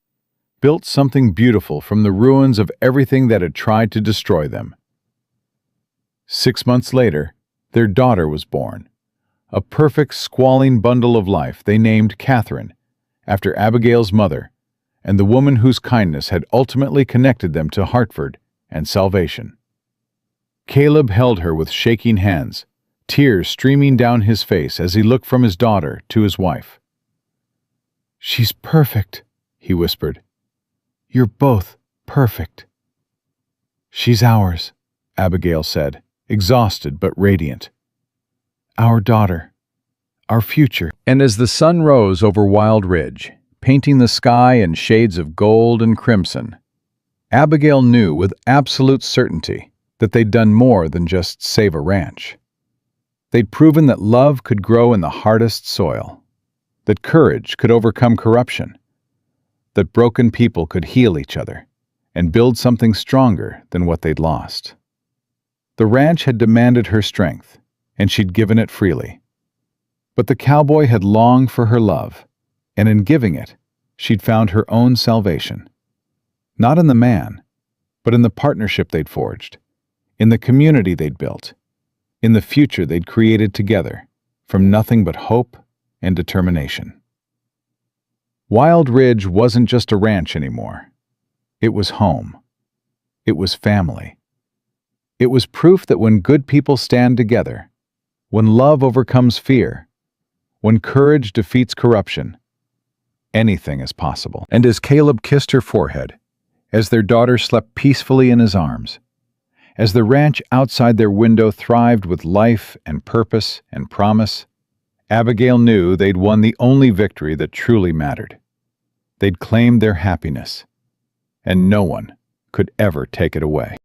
built something beautiful from the ruins of everything that had tried to destroy them. 6 months later, their daughter was born, a perfect squalling bundle of life they named Catherine, after Abigail's mother, and the woman whose kindness had ultimately connected them to Hartford and salvation. Caleb held her with shaking hands, tears streaming down his face as he looked from his daughter to his wife. "She's perfect," he whispered. "You're both perfect." "She's ours," Abigail said, exhausted but radiant. "Our daughter. Our future." And as the sun rose over Wild Ridge, painting the sky in shades of gold and crimson, Abigail knew with absolute certainty that they'd done more than just save a ranch. They'd proven that love could grow in the hardest soil, that courage could overcome corruption, that broken people could heal each other and build something stronger than what they'd lost. The ranch had demanded her strength, and she'd given it freely. But the cowboy had longed for her love, and in giving it, she'd found her own salvation. Not in the man, but in the partnership they'd forged, in the community they'd built, in the future they'd created together, from nothing but hope and determination. Wild Ridge wasn't just a ranch anymore. It was home. It was family. It was proof that when good people stand together, when love overcomes fear, when courage defeats corruption, anything is possible. And as Caleb kissed her forehead, as their daughter slept peacefully in his arms, as the ranch outside their window thrived with life and purpose and promise, Abigail knew they'd won the only victory that truly mattered. They'd claimed their happiness, and no one could ever take it away.